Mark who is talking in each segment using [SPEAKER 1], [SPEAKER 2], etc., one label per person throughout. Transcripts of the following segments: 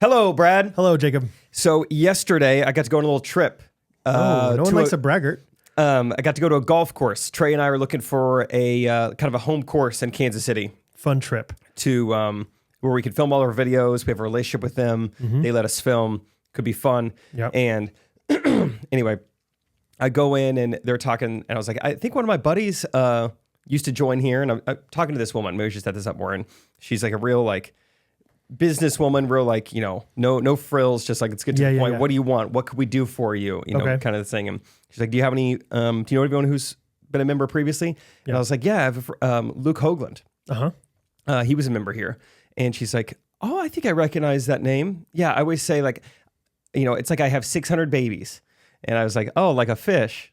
[SPEAKER 1] Hello, Brad.
[SPEAKER 2] Hello, Jacob.
[SPEAKER 1] So yesterday I got to go on a little trip.
[SPEAKER 2] No one likes a braggart.
[SPEAKER 1] I got to go to a golf course. Trey and I were looking for a kind of a home course in Kansas City.
[SPEAKER 2] Fun trip.
[SPEAKER 1] To where we could film all our videos. We have a relationship with them.
[SPEAKER 2] Mm-hmm.
[SPEAKER 1] They let us film. Could be fun.
[SPEAKER 2] Yep.
[SPEAKER 1] And anyway, I go in and they're talking, and I was like, I think one of my buddies used to join here, and I'm talking to this woman. Maybe we should set this up more. And she's like a real businesswoman, real no frills, just like let's get to the point. Yeah. What do you want? What could we do for you? You know, kind of thing. And she's like, do you have any? Do you know anyone who's been a member previously? And I was like, yeah, I have Luke Hoagland. He was a member here, and she's like, oh, I think I recognize that name. Yeah, I always say it's like I have 600 babies, and I was like, oh, like a fish,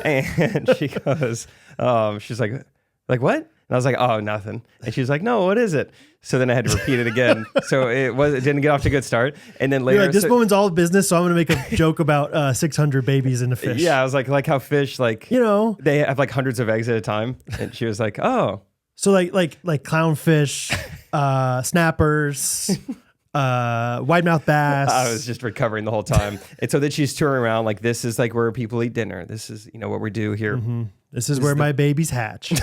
[SPEAKER 1] and she goes, she's like what? And I was like, oh, nothing. And she was like, no, what is it? So then I had to repeat it again. So it didn't get off to a good start. And then later,
[SPEAKER 2] you're like, this woman's all business, so I'm going to make a joke about 600 babies in a fish.
[SPEAKER 1] Yeah, I was like how fish, they have like hundreds of eggs at a time. And she was like, oh.
[SPEAKER 2] So like clownfish, snappers, wide-mouthed bass.
[SPEAKER 1] I was just recovering the whole time. And so then she's touring around like, this is like where people eat dinner. This is, what we do here.
[SPEAKER 2] Mm-hmm. This is where my babies hatch.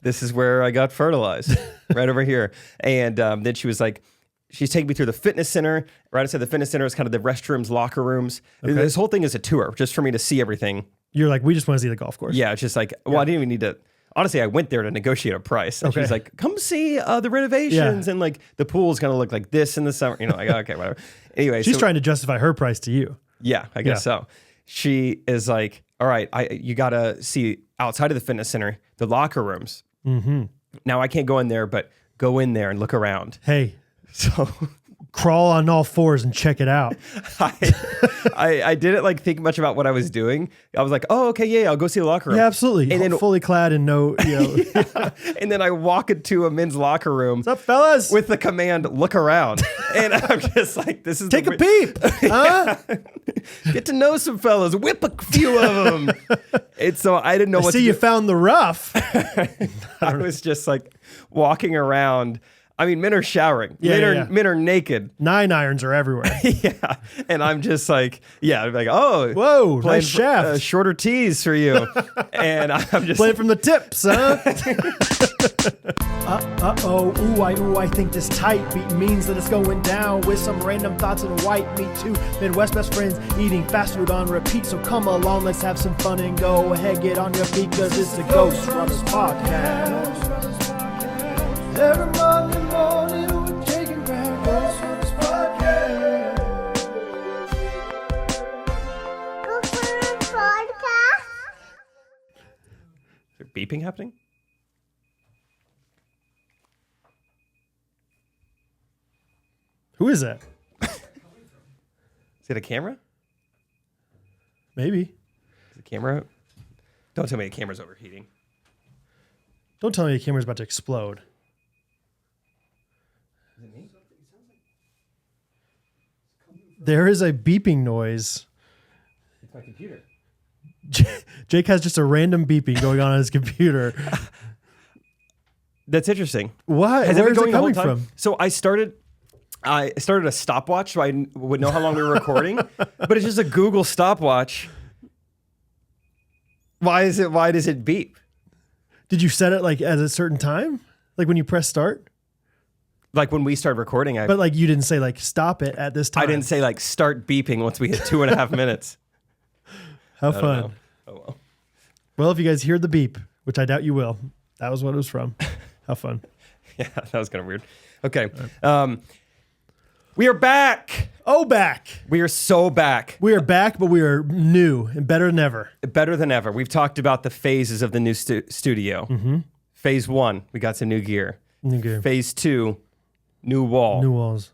[SPEAKER 1] This is where I got fertilized, right over here. And then she was like, she's taking me through the fitness center. Right outside the fitness center is kind of the restrooms, locker rooms. Okay. This whole thing is a tour just for me to see everything.
[SPEAKER 2] You're like, we just want to see the golf course.
[SPEAKER 1] Yeah, it's just like, well, I didn't even need to. Honestly, I went there to negotiate a price. And she's like, come see the renovations. Yeah. And like the pool's going to look like this in the summer. Like, okay, whatever. Anyway.
[SPEAKER 2] She's trying to justify her price to you.
[SPEAKER 1] Yeah, I guess so. She is like, all right, you got to see outside of the fitness center, the locker rooms.
[SPEAKER 2] Mm-hmm.
[SPEAKER 1] Now I can't go in there, but go in there and look around.
[SPEAKER 2] Hey.
[SPEAKER 1] So
[SPEAKER 2] crawl on all fours and check it out.
[SPEAKER 1] I didn't think much about what I was doing. I was like, oh, okay, yeah, I'll go see the locker room.
[SPEAKER 2] Yeah, absolutely. And then fully clad in
[SPEAKER 1] Yeah. And then I walk into a men's locker room.
[SPEAKER 2] What's up, fellas?
[SPEAKER 1] With the command, look around. And I'm just like, this is
[SPEAKER 2] Take a peep. Huh?
[SPEAKER 1] Get to know some fellas. Whip a few of them. And so I didn't know what to do.
[SPEAKER 2] You found the rough.
[SPEAKER 1] I was just like walking around. I mean, men are showering. Men are naked.
[SPEAKER 2] 9 irons are everywhere.
[SPEAKER 1] Yeah. And I'm just like, I'm like, oh.
[SPEAKER 2] Whoa, nice shaft.
[SPEAKER 1] Shorter tees for you. And I'm just
[SPEAKER 2] playing from the tips, huh? I think this tight beat means that it's going down with some random thoughts and white meat too. Midwest best friends eating fast food on repeat. So come along, let's have some fun and go ahead, get on your feet, cause it's the Ghostrunners podcast. Every Monday morning we're taking back Ghostrunners podcast.
[SPEAKER 1] Ghostrunners podcast? Is there beeping happening?
[SPEAKER 2] Who is that?
[SPEAKER 1] Is it a camera?
[SPEAKER 2] Maybe.
[SPEAKER 1] Is the camera? Don't tell me the camera's overheating.
[SPEAKER 2] Don't tell me the camera's about to explode.
[SPEAKER 1] Is it me?
[SPEAKER 2] There is a beeping noise.
[SPEAKER 1] It's my computer.
[SPEAKER 2] Jake has just a random beeping going on his computer.
[SPEAKER 1] That's interesting.
[SPEAKER 2] Why? Where is it coming from?
[SPEAKER 1] So I started a stopwatch so I would know how long we were recording, but it's just a Google stopwatch. Why does it beep?
[SPEAKER 2] Did you set it at a certain time? Like when you press start?
[SPEAKER 1] Like when we started recording,
[SPEAKER 2] but you didn't say stop it at this time.
[SPEAKER 1] I didn't say start beeping once we hit 2.5 minutes.
[SPEAKER 2] How fun.
[SPEAKER 1] Oh well.
[SPEAKER 2] Well, if you guys hear the beep, which I doubt you will, that was what it was from. How fun.
[SPEAKER 1] Yeah, that was kind of weird. Okay. We are back.
[SPEAKER 2] Oh, back.
[SPEAKER 1] We are so back.
[SPEAKER 2] We are back, but we are new and better than ever.
[SPEAKER 1] Better than ever. We've talked about the phases of the new studio.
[SPEAKER 2] Mm-hmm.
[SPEAKER 1] Phase 1, we got some new gear.
[SPEAKER 2] New gear.
[SPEAKER 1] Phase 2, new wall.
[SPEAKER 2] New walls.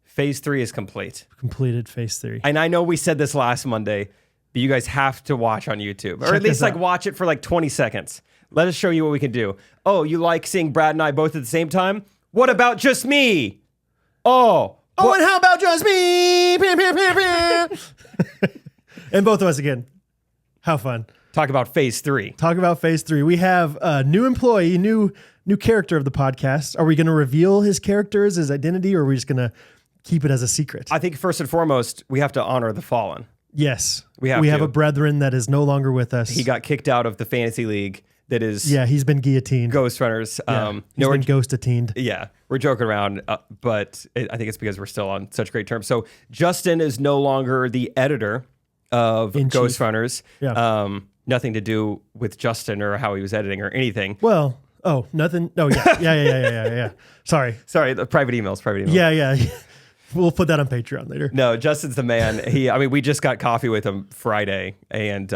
[SPEAKER 1] Phase 3 is complete.
[SPEAKER 2] Completed phase 3.
[SPEAKER 1] And I know we said this last Monday, but you guys have to watch on YouTube. Or at least watch it for 20 seconds. Let us show you what we can do. Oh, you like seeing Brad and I both at the same time? What about just me? Oh,
[SPEAKER 2] and how about just me? And both of us again. How fun.
[SPEAKER 1] Talk about phase 3.
[SPEAKER 2] We have a new employee, new new character of the podcast. Are we going to reveal his characters, his identity, or are we just going to keep it as a secret?
[SPEAKER 1] I think first and foremost, we have to honor the fallen.
[SPEAKER 2] Yes.
[SPEAKER 1] We have
[SPEAKER 2] a brethren that is no longer with us.
[SPEAKER 1] He got kicked out of the fantasy league that is
[SPEAKER 2] he's been guillotined.
[SPEAKER 1] Ghostrunners.
[SPEAKER 2] He's been ghostatined.
[SPEAKER 1] Yeah, we're joking around, but I think it's because we're still on such great terms. So Justin is no longer the editor of Ghostrunners.
[SPEAKER 2] Yeah.
[SPEAKER 1] Nothing to do with Justin or how he was editing or anything.
[SPEAKER 2] Well, nothing. Oh, yeah. Sorry,
[SPEAKER 1] the private emails.
[SPEAKER 2] Yeah. We'll put that on Patreon later.
[SPEAKER 1] No, Justin's the man. We just got coffee with him Friday and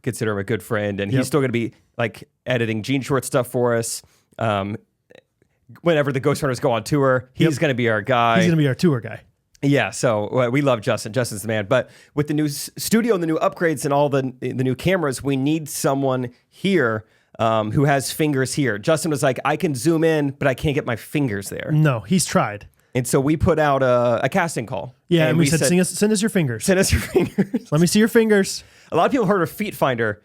[SPEAKER 1] consider him a good friend. And he's still going to be like editing Gene Short stuff for us. Whenever the Ghostrunners go on tour, he's going to be our guy.
[SPEAKER 2] He's going to be our tour guy.
[SPEAKER 1] Yeah, so we love Justin. Justin's the man. But with the new studio and the new upgrades and all the new cameras, we need someone here who has fingers here. Justin was like, I can zoom in, but I can't get my fingers there.
[SPEAKER 2] No, he's tried.
[SPEAKER 1] And so we put out a casting call.
[SPEAKER 2] Yeah, and we said, send us your fingers.
[SPEAKER 1] Send us your fingers.
[SPEAKER 2] Let me see your fingers.
[SPEAKER 1] A lot of people heard of Feet Finder.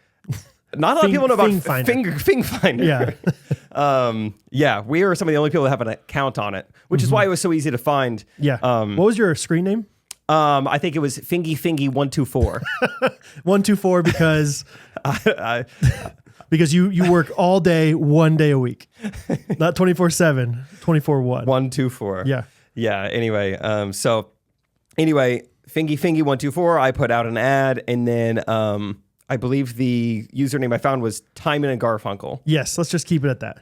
[SPEAKER 1] Not a lot of people know about Fing Finder.
[SPEAKER 2] Yeah.
[SPEAKER 1] We are some of the only people that have an account on it, which is why it was so easy to find.
[SPEAKER 2] Yeah. What was your screen name?
[SPEAKER 1] I think it was Fingy124.
[SPEAKER 2] 124 because because you work all day, 1 day a week. Not 24/7, 24/1.
[SPEAKER 1] 124.
[SPEAKER 2] Yeah.
[SPEAKER 1] Yeah. Anyway, Fingy124, I put out an ad, and then I believe the username I found was Timon and Garfunkel.
[SPEAKER 2] Yes, let's just keep it at that.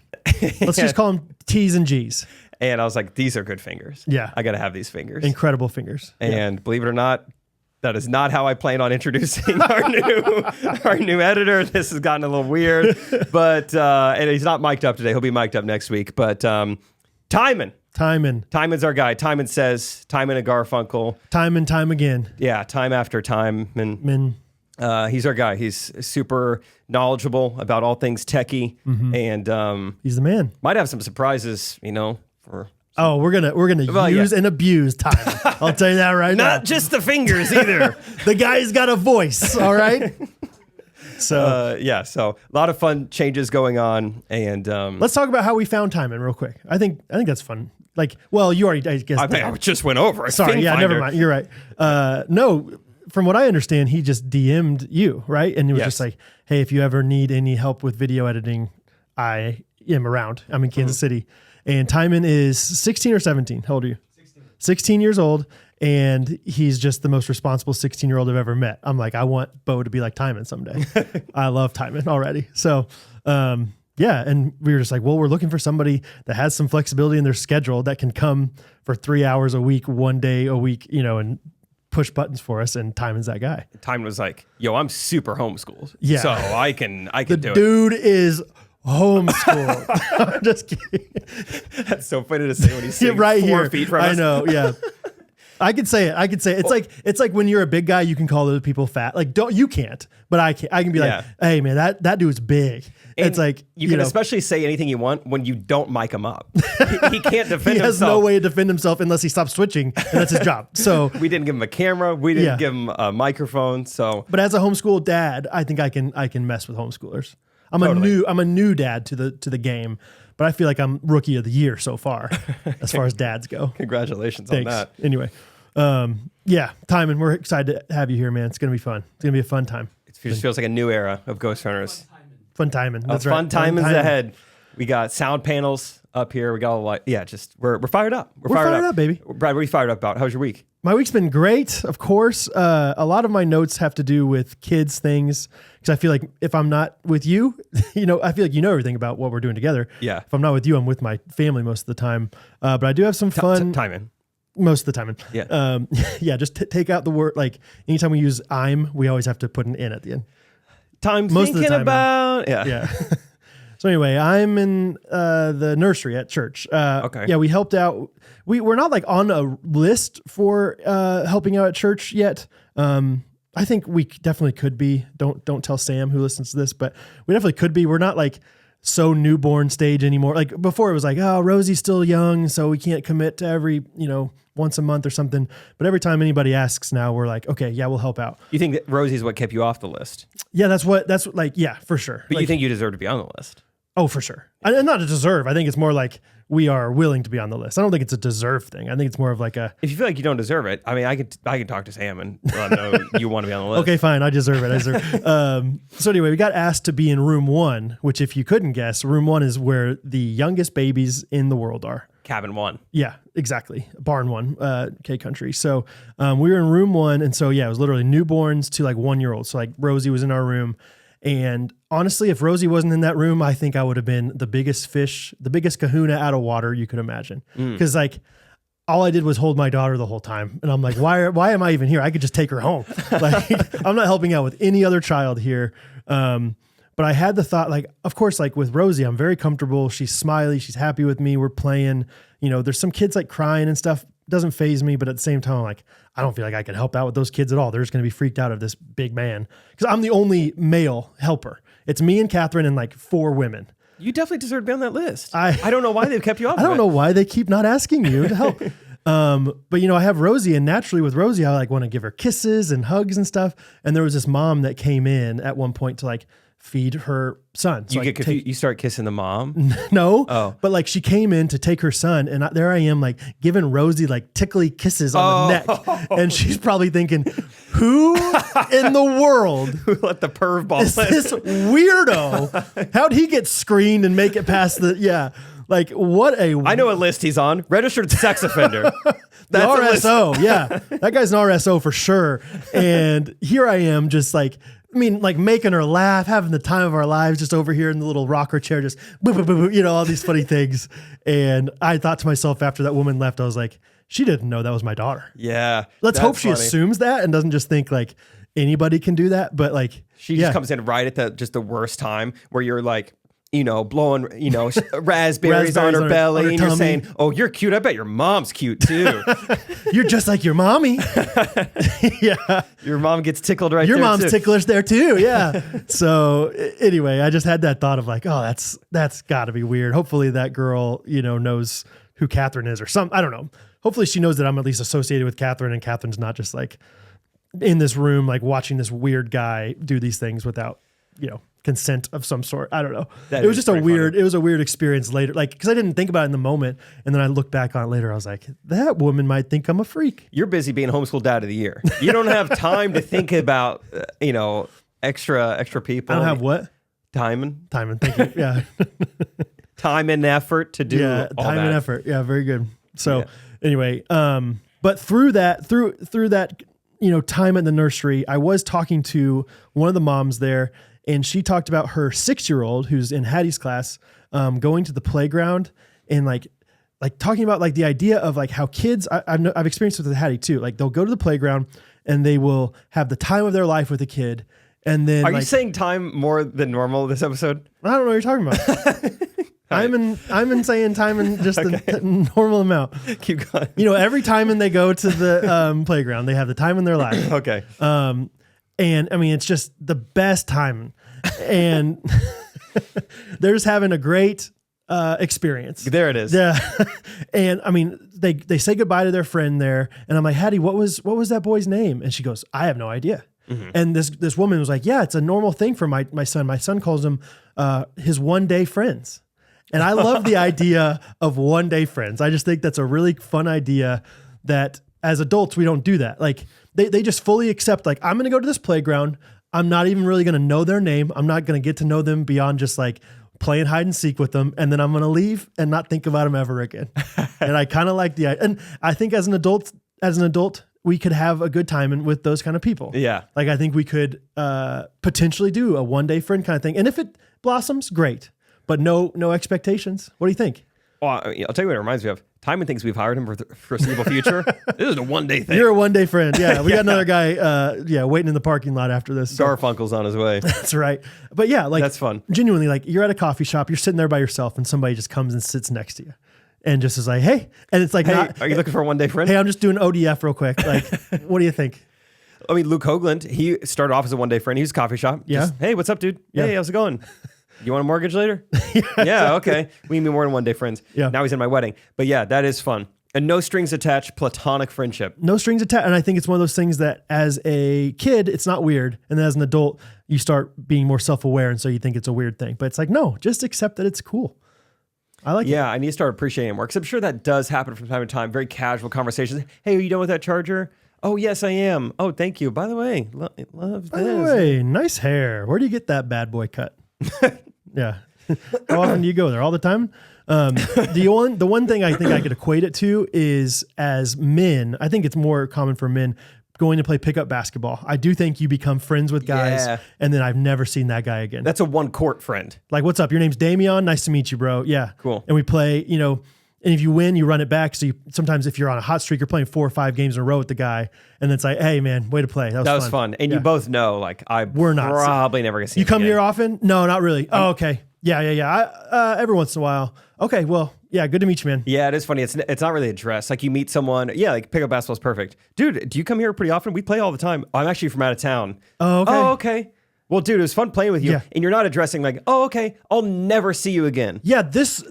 [SPEAKER 2] Let's just call them T's and G's.
[SPEAKER 1] And I was like, these are good fingers.
[SPEAKER 2] Yeah.
[SPEAKER 1] I got to have these fingers.
[SPEAKER 2] Incredible fingers.
[SPEAKER 1] And believe it or not, that is not how I plan on introducing our new editor. This has gotten a little weird, but and he's not mic'd up today. He'll be mic'd up next week. But Timon's our guy. Timon says, Timon and Garfunkel.
[SPEAKER 2] Time and time again.
[SPEAKER 1] Yeah, time after time. And he's our guy. He's super knowledgeable about all things techie, and
[SPEAKER 2] he's the man.
[SPEAKER 1] Might have some surprises, for.
[SPEAKER 2] Oh, we're gonna use and abuse Timon. I'll tell you that right now.
[SPEAKER 1] Not just the fingers either.
[SPEAKER 2] The guy's got a voice. All right. So
[SPEAKER 1] so a lot of fun changes going on, and
[SPEAKER 2] let's talk about how we found Timon real quick. I think that's fun. Like, well, you already, I guess.
[SPEAKER 1] I just went over it.
[SPEAKER 2] Sorry, never mind. You're right. No, from what I understand, he just DM'd you, right? And he was just like, hey, if you ever need any help with video editing, I am around. I'm in Kansas City. And Timon is 16 or 17. How old are you? 16 years old. And he's just the most responsible 16-year-old I've ever met. I'm like, I want Bo to be like Timon someday. I love Timon already. So, and we were just like, well, we're looking for somebody that has some flexibility in their schedule that can come for 3 hours a week, 1 day a week, and push buttons for us. And Timon's that guy.
[SPEAKER 1] Timon was like, yo, I'm super homeschooled.
[SPEAKER 2] Yeah.
[SPEAKER 1] So I can do it.
[SPEAKER 2] The dude is homeschooled. I'm just kidding.
[SPEAKER 1] That's so funny to say when he's sitting
[SPEAKER 2] right
[SPEAKER 1] 4
[SPEAKER 2] here.
[SPEAKER 1] feet from us.
[SPEAKER 2] I know, yeah. I could say it. It's like when you're a big guy, you can call other people fat. Like, you can't, but I can. I can be like, hey man, that dude's big. And it's like
[SPEAKER 1] you can especially say anything you want when you don't mic him up. He can't defend himself. He has
[SPEAKER 2] no way to defend himself unless he stops switching, and that's his job. So
[SPEAKER 1] we didn't give him a camera. We didn't give him a microphone. So,
[SPEAKER 2] but as a homeschool dad, I think I can mess with homeschoolers. I'm a new dad to the game, but I feel like I'm rookie of the year so far, as far as dads go.
[SPEAKER 1] Congratulations
[SPEAKER 2] Thanks.
[SPEAKER 1] on that.
[SPEAKER 2] Anyway, Timon, we're excited to have you here, man. It's gonna be fun. It's gonna be a fun time.
[SPEAKER 1] It just feels like a new era of Ghostrunners.
[SPEAKER 2] Fun Timon. That's right.
[SPEAKER 1] Fun Timon's ahead. We got sound panels up here. We got a lot. Yeah, we're fired up. We're fired up,
[SPEAKER 2] baby.
[SPEAKER 1] Brad, what are you fired up about? How's your week?
[SPEAKER 2] My week's been great, of course. A lot of my notes have to do with kids things because I feel like if I'm not with you, I feel like you know everything about what we're doing together.
[SPEAKER 1] Yeah.
[SPEAKER 2] If I'm not with you, I'm with my family most of the time. But I do have some fun.
[SPEAKER 1] Timon.
[SPEAKER 2] Most of the time.
[SPEAKER 1] Yeah.
[SPEAKER 2] Just take out the word. Like anytime we use I'm, we always have to put an in at the end.
[SPEAKER 1] Most thinking of the time about.
[SPEAKER 2] Yeah. So anyway, I'm in the nursery at church.
[SPEAKER 1] Okay.
[SPEAKER 2] Yeah, we helped out. We're not like on a list for helping out at church yet. I think we definitely could be. Don't tell Sam who listens to this, but we definitely could be. We're not like so newborn stage anymore. Like before it was like, oh, Rosie's still young, so we can't commit to every, once a month or something. But every time anybody asks now, we're like, okay, yeah, we'll help out.
[SPEAKER 1] You think that Rosie's what kept you off the list?
[SPEAKER 2] Yeah, that's like, yeah, for sure.
[SPEAKER 1] But
[SPEAKER 2] like,
[SPEAKER 1] you think you deserve to be on the list?
[SPEAKER 2] Oh, for sure. And not a deserve. I think it's more like we are willing to be on the list. I don't think it's a deserve thing. I think it's more of like a...
[SPEAKER 1] If you feel like you don't deserve it, I mean, I can talk to Sam and let him know you want to be on the list.
[SPEAKER 2] Okay, fine. I deserve it. So anyway, we got asked to be in room 1, which if you couldn't guess, room 1 is where the youngest babies in the world are.
[SPEAKER 1] Cabin 1.
[SPEAKER 2] Yeah, exactly. Barn 1, K Country. So we were in room 1. And so, yeah, it was literally newborns to like 1-year-olds. So like Rosie was in our room. And honestly, if Rosie wasn't in that room, I think I would have been the biggest fish, the biggest kahuna out of water you could imagine. Because like all I did was hold my daughter the whole time. And I'm like, why am I even here? I could just take her home. Like I'm not helping out with any other child here. But I had the thought, like, of course, like with Rosie, I'm very comfortable. She's smiley. She's happy with me. We're playing, there's some kids like crying and stuff. Doesn't faze me. But at the same time, like, I don't feel like I can help out with those kids at all. They're just going to be freaked out of this big man because I'm the only male helper. It's me and Catherine and like 4 women.
[SPEAKER 1] You definitely deserve to be on that list. I don't know why they've kept you off.
[SPEAKER 2] I don't know why they keep not asking you to help. But I have Rosie, and naturally with Rosie, I like want to give her kisses and hugs and stuff. And there was this mom that came in at one point to like feed her son. So
[SPEAKER 1] you get confused. You start kissing the mom?
[SPEAKER 2] No. But like she came in to take her son, and there I am like giving Rosie like tickly kisses on the neck. And she's probably thinking, who in the world
[SPEAKER 1] Who let the perv ball
[SPEAKER 2] is this weirdo? How'd he get screened and make it past like what a...
[SPEAKER 1] I know what list he's on. Registered sex offender.
[SPEAKER 2] The RSO. Yeah. That guy's an RSO for sure. And here I am just like, making her laugh, having the time of our lives, just over here in the little rocker chair, just boo, boo, boo, boo, all these funny things. And I thought to myself after that woman left, I was like, she didn't know that was my daughter.
[SPEAKER 1] Yeah.
[SPEAKER 2] Let's hope she assumes that and doesn't just think like anybody can do that. But like,
[SPEAKER 1] she just comes in right at the worst time where you're like, blowing, raspberries on her belly, and you're saying, "Oh, you're cute. I bet your mom's cute too."
[SPEAKER 2] You're just like your mommy. Yeah,
[SPEAKER 1] your mom gets tickled right.
[SPEAKER 2] Your
[SPEAKER 1] there
[SPEAKER 2] mom's
[SPEAKER 1] too.
[SPEAKER 2] ticklish there too. Yeah. So anyway, I just had that thought of like, oh, that's got to be weird. Hopefully that girl, knows who Catherine is or something. I don't know. Hopefully she knows that I'm at least associated with Catherine, and Catherine's not just like in this room like watching this weird guy do these things without consent of some sort. I don't know. It was just it was a weird experience later. Like, cause I didn't think about it in the moment. And then I looked back on it later. I was like, that woman might think I'm a freak.
[SPEAKER 1] You're busy being homeschool dad of the year. You don't have time to think about, extra people.
[SPEAKER 2] I don't have what?
[SPEAKER 1] Timing.
[SPEAKER 2] Thank you. Yeah.
[SPEAKER 1] Time and effort to do all
[SPEAKER 2] time
[SPEAKER 1] that.
[SPEAKER 2] and effort. Yeah. Very good. So anyway, but through that, time in the nursery, I was talking to one of the moms there. And she talked about her 6-year-old who's in Hattie's class, going to the playground and like talking about like the idea of like how kids, I've experienced with Hattie too. Like they'll go to the playground and they will have the time of their life with a kid. And then
[SPEAKER 1] are you saying time more than normal this episode?
[SPEAKER 2] I don't know what you're talking about. I'm in saying time in just the normal amount.
[SPEAKER 1] Keep going.
[SPEAKER 2] Every time when they go to the playground, they have the time in their life.
[SPEAKER 1] Okay.
[SPEAKER 2] And it's just the best time. And they're just having a great experience.
[SPEAKER 1] There it is.
[SPEAKER 2] Yeah. And they say goodbye to their friend there. And I'm like, Hattie, what was that boy's name? And she goes, I have no idea. Mm-hmm. And this woman was like, yeah, it's a normal thing for my son. My son calls them his one-day friends. And I love the idea of one-day friends. I just think that's a really fun idea that as adults, we don't do that. Like they just fully accept, like, I'm going to go to this playground. I'm not even really going to know their name. I'm not going to get to know them beyond just like playing hide and seek with them. And then I'm going to leave and not think about them ever again. And I kind of like the idea. And I think as an adult, we could have a good time with those kind of people.
[SPEAKER 1] Yeah.
[SPEAKER 2] Like I think we could potentially do a one-day friend kind of thing. And if it blossoms, great. But no expectations. What do you think?
[SPEAKER 1] Well, I'll tell you what it reminds me of. Time and thinks we've hired him for the foreseeable future. This is a one-day thing.
[SPEAKER 2] You're a one-day friend. Yeah, we got another guy waiting in the parking lot after this.
[SPEAKER 1] So. Garfunkel's on his way.
[SPEAKER 2] That's right. But yeah, like
[SPEAKER 1] that's fun.
[SPEAKER 2] Genuinely, like you're at a coffee shop, you're sitting there by yourself, and somebody just comes and sits next to you. And just is like, hey. And it's like,
[SPEAKER 1] hey, are you looking for a one-day friend?
[SPEAKER 2] Hey, I'm just doing ODF real quick. Like, what do you think?
[SPEAKER 1] I mean, Luke Hoagland, he started off as a one-day friend. He was a coffee shop.
[SPEAKER 2] Yeah.
[SPEAKER 1] Just, hey, what's up, dude?
[SPEAKER 2] Yeah.
[SPEAKER 1] Hey, how's it going? You want a mortgage later? Yeah, okay. We can be more than one-day friends.
[SPEAKER 2] Yeah.
[SPEAKER 1] Now he's in my wedding. But yeah, that is fun. And no strings attached, platonic friendship.
[SPEAKER 2] No strings attached. And I think it's one of those things that as a kid, it's not weird. And then as an adult, you start being more self-aware. And so you think it's a weird thing. But it's like, no, just accept that it's cool. I like it.
[SPEAKER 1] Yeah, I need to start appreciating more. Because I'm sure that does happen from time to time. Very casual conversations. Hey, are you done with that charger? Oh, yes, I am. Oh, thank you. By the way, love
[SPEAKER 2] By
[SPEAKER 1] this.
[SPEAKER 2] the way, nice hair. Where do you get that bad boy cut? Yeah. How often do you go there? All the time? The one thing I think I could equate it to is as men, I think it's more common for men going to play pickup basketball. I do think you become friends with guys and then I've never seen that guy again.
[SPEAKER 1] That's a one court friend.
[SPEAKER 2] Like, what's up? Your name's Damian. Nice to meet you, bro. Yeah.
[SPEAKER 1] Cool.
[SPEAKER 2] And we play, and if you win, you run it back. So sometimes if you're on a hot streak, you're playing 4 or 5 games in a row with the guy. And it's like, hey man, way to play. That was fun.
[SPEAKER 1] And you both know, like,
[SPEAKER 2] we're not
[SPEAKER 1] probably never going to see
[SPEAKER 2] you come here often? No, not really. Oh, okay. Yeah. Every once in a while. Okay. Well, yeah. Good to meet you, man.
[SPEAKER 1] Yeah, it is funny. It's not really addressed. Like you meet someone. Yeah, like pickup basketball is perfect. Dude, do you come here pretty often? We play all the time. I'm actually from out of town.
[SPEAKER 2] Oh, okay.
[SPEAKER 1] Oh, okay. Well, dude, it was fun playing with you.
[SPEAKER 2] Yeah.
[SPEAKER 1] And you're not addressing like, oh, okay, I'll never see you again.
[SPEAKER 2] Yeah, this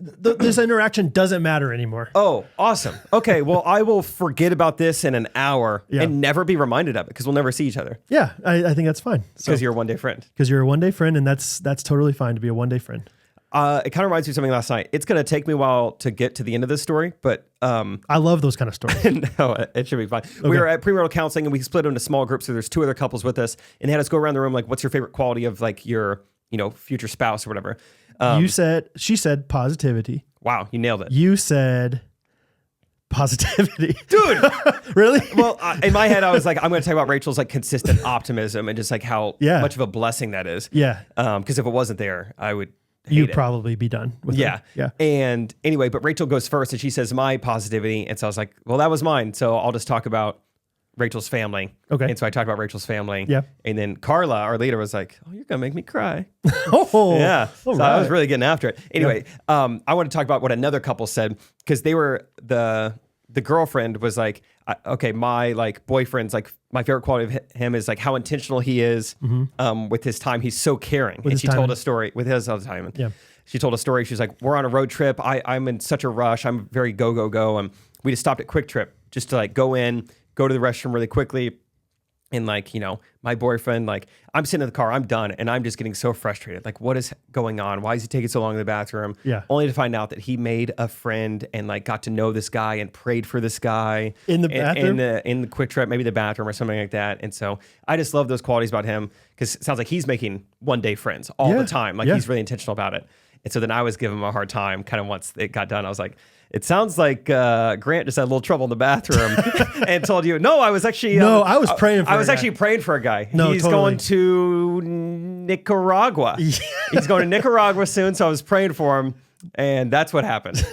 [SPEAKER 2] interaction doesn't matter anymore.
[SPEAKER 1] Oh, awesome. Okay, well, I will forget about this in an hour and never be reminded of it because we'll never see each other.
[SPEAKER 2] Yeah, I think that's fine.
[SPEAKER 1] Because you're a one-day friend.
[SPEAKER 2] Because you're a one-day friend, and that's totally fine to be a one-day friend.
[SPEAKER 1] It kind of reminds me of something last night. It's going to take me a while to get to the end of this story, but...
[SPEAKER 2] I love those kind of stories.
[SPEAKER 1] No, it should be fine. Okay. We were at pre-marital counseling, and we split into small groups, so there's 2 other couples with us, and they had us go around the room, like, what's your favorite quality of, like, your, future spouse or whatever.
[SPEAKER 2] She said positivity.
[SPEAKER 1] Wow, you nailed it.
[SPEAKER 2] You said positivity.
[SPEAKER 1] Dude!
[SPEAKER 2] Really?
[SPEAKER 1] Well, in my head, I was like, I'm going to talk about Rachel's, like, consistent optimism and just, like, how much of a blessing that is.
[SPEAKER 2] Yeah.
[SPEAKER 1] Because if it wasn't there, I would...
[SPEAKER 2] You'd probably be done with
[SPEAKER 1] it.
[SPEAKER 2] Yeah.
[SPEAKER 1] And anyway, but Rachel goes first and she says my positivity. And so I was like, well, that was mine. So I'll just talk about Rachel's family.
[SPEAKER 2] Okay.
[SPEAKER 1] And so I talked about Rachel's family.
[SPEAKER 2] Yeah.
[SPEAKER 1] And then Carla, our leader, was like, oh, you're going to make me cry.
[SPEAKER 2] Oh.
[SPEAKER 1] Yeah.
[SPEAKER 2] So
[SPEAKER 1] right. I was really getting after it. Anyway, I want to talk about what another couple said because they were the girlfriend was like, okay, my like boyfriend's like my favorite quality of him is like how intentional he is with his time. He's so caring. And she told a story with his other time.
[SPEAKER 2] Yeah.
[SPEAKER 1] She told a story. She's like, we're on a road trip. I'm in such a rush. I'm very go. And we just stopped at Quick Trip just to like go to the restroom really quickly. And like, my boyfriend, like I'm sitting in the car, I'm done. And I'm just getting so frustrated. Like, what is going on? Why is he taking so long in the bathroom?
[SPEAKER 2] Yeah.
[SPEAKER 1] Only to find out that he made a friend and like got to know this guy and prayed for this guy.
[SPEAKER 2] In the bathroom?
[SPEAKER 1] In the Quick Trip, maybe the bathroom or something like that. And so I just love those qualities about him because it sounds like he's making one-day friends all the time. Like he's really intentional about it. And so then I was giving him a hard time kind of once it got done. I was like, it sounds like Grant just had a little trouble in the bathroom and told you, no, I was actually...
[SPEAKER 2] I was praying for
[SPEAKER 1] actually praying for a guy.
[SPEAKER 2] No,
[SPEAKER 1] He's going to Nicaragua. He's going to Nicaragua soon, so I was praying for him, and that's what happened.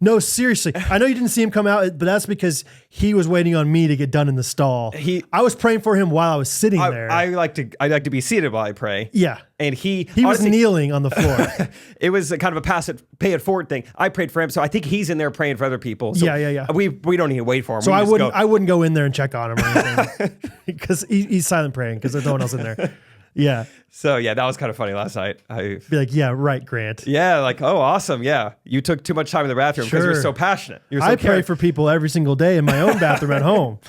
[SPEAKER 2] No, seriously. I know you didn't see him come out, but that's because he was waiting on me to get done in the stall. I was praying for him while I was sitting there.
[SPEAKER 1] I like to be seated while I pray.
[SPEAKER 2] Yeah.
[SPEAKER 1] And he
[SPEAKER 2] was kneeling on the floor.
[SPEAKER 1] It was a kind of a pay it forward thing. I prayed for him, so I think he's in there praying for other people. So
[SPEAKER 2] yeah.
[SPEAKER 1] We don't need to wait for him.
[SPEAKER 2] So I wouldn't go in there and check on him or anything because he's silent praying because there's no one else in there. Yeah.
[SPEAKER 1] So yeah, that was kind of funny last night.
[SPEAKER 2] Be like, yeah, right, Grant.
[SPEAKER 1] Yeah, like, oh, awesome. Yeah. You took too much time in the bathroom because you're so passionate.
[SPEAKER 2] I pray for people every single day in my own bathroom at home.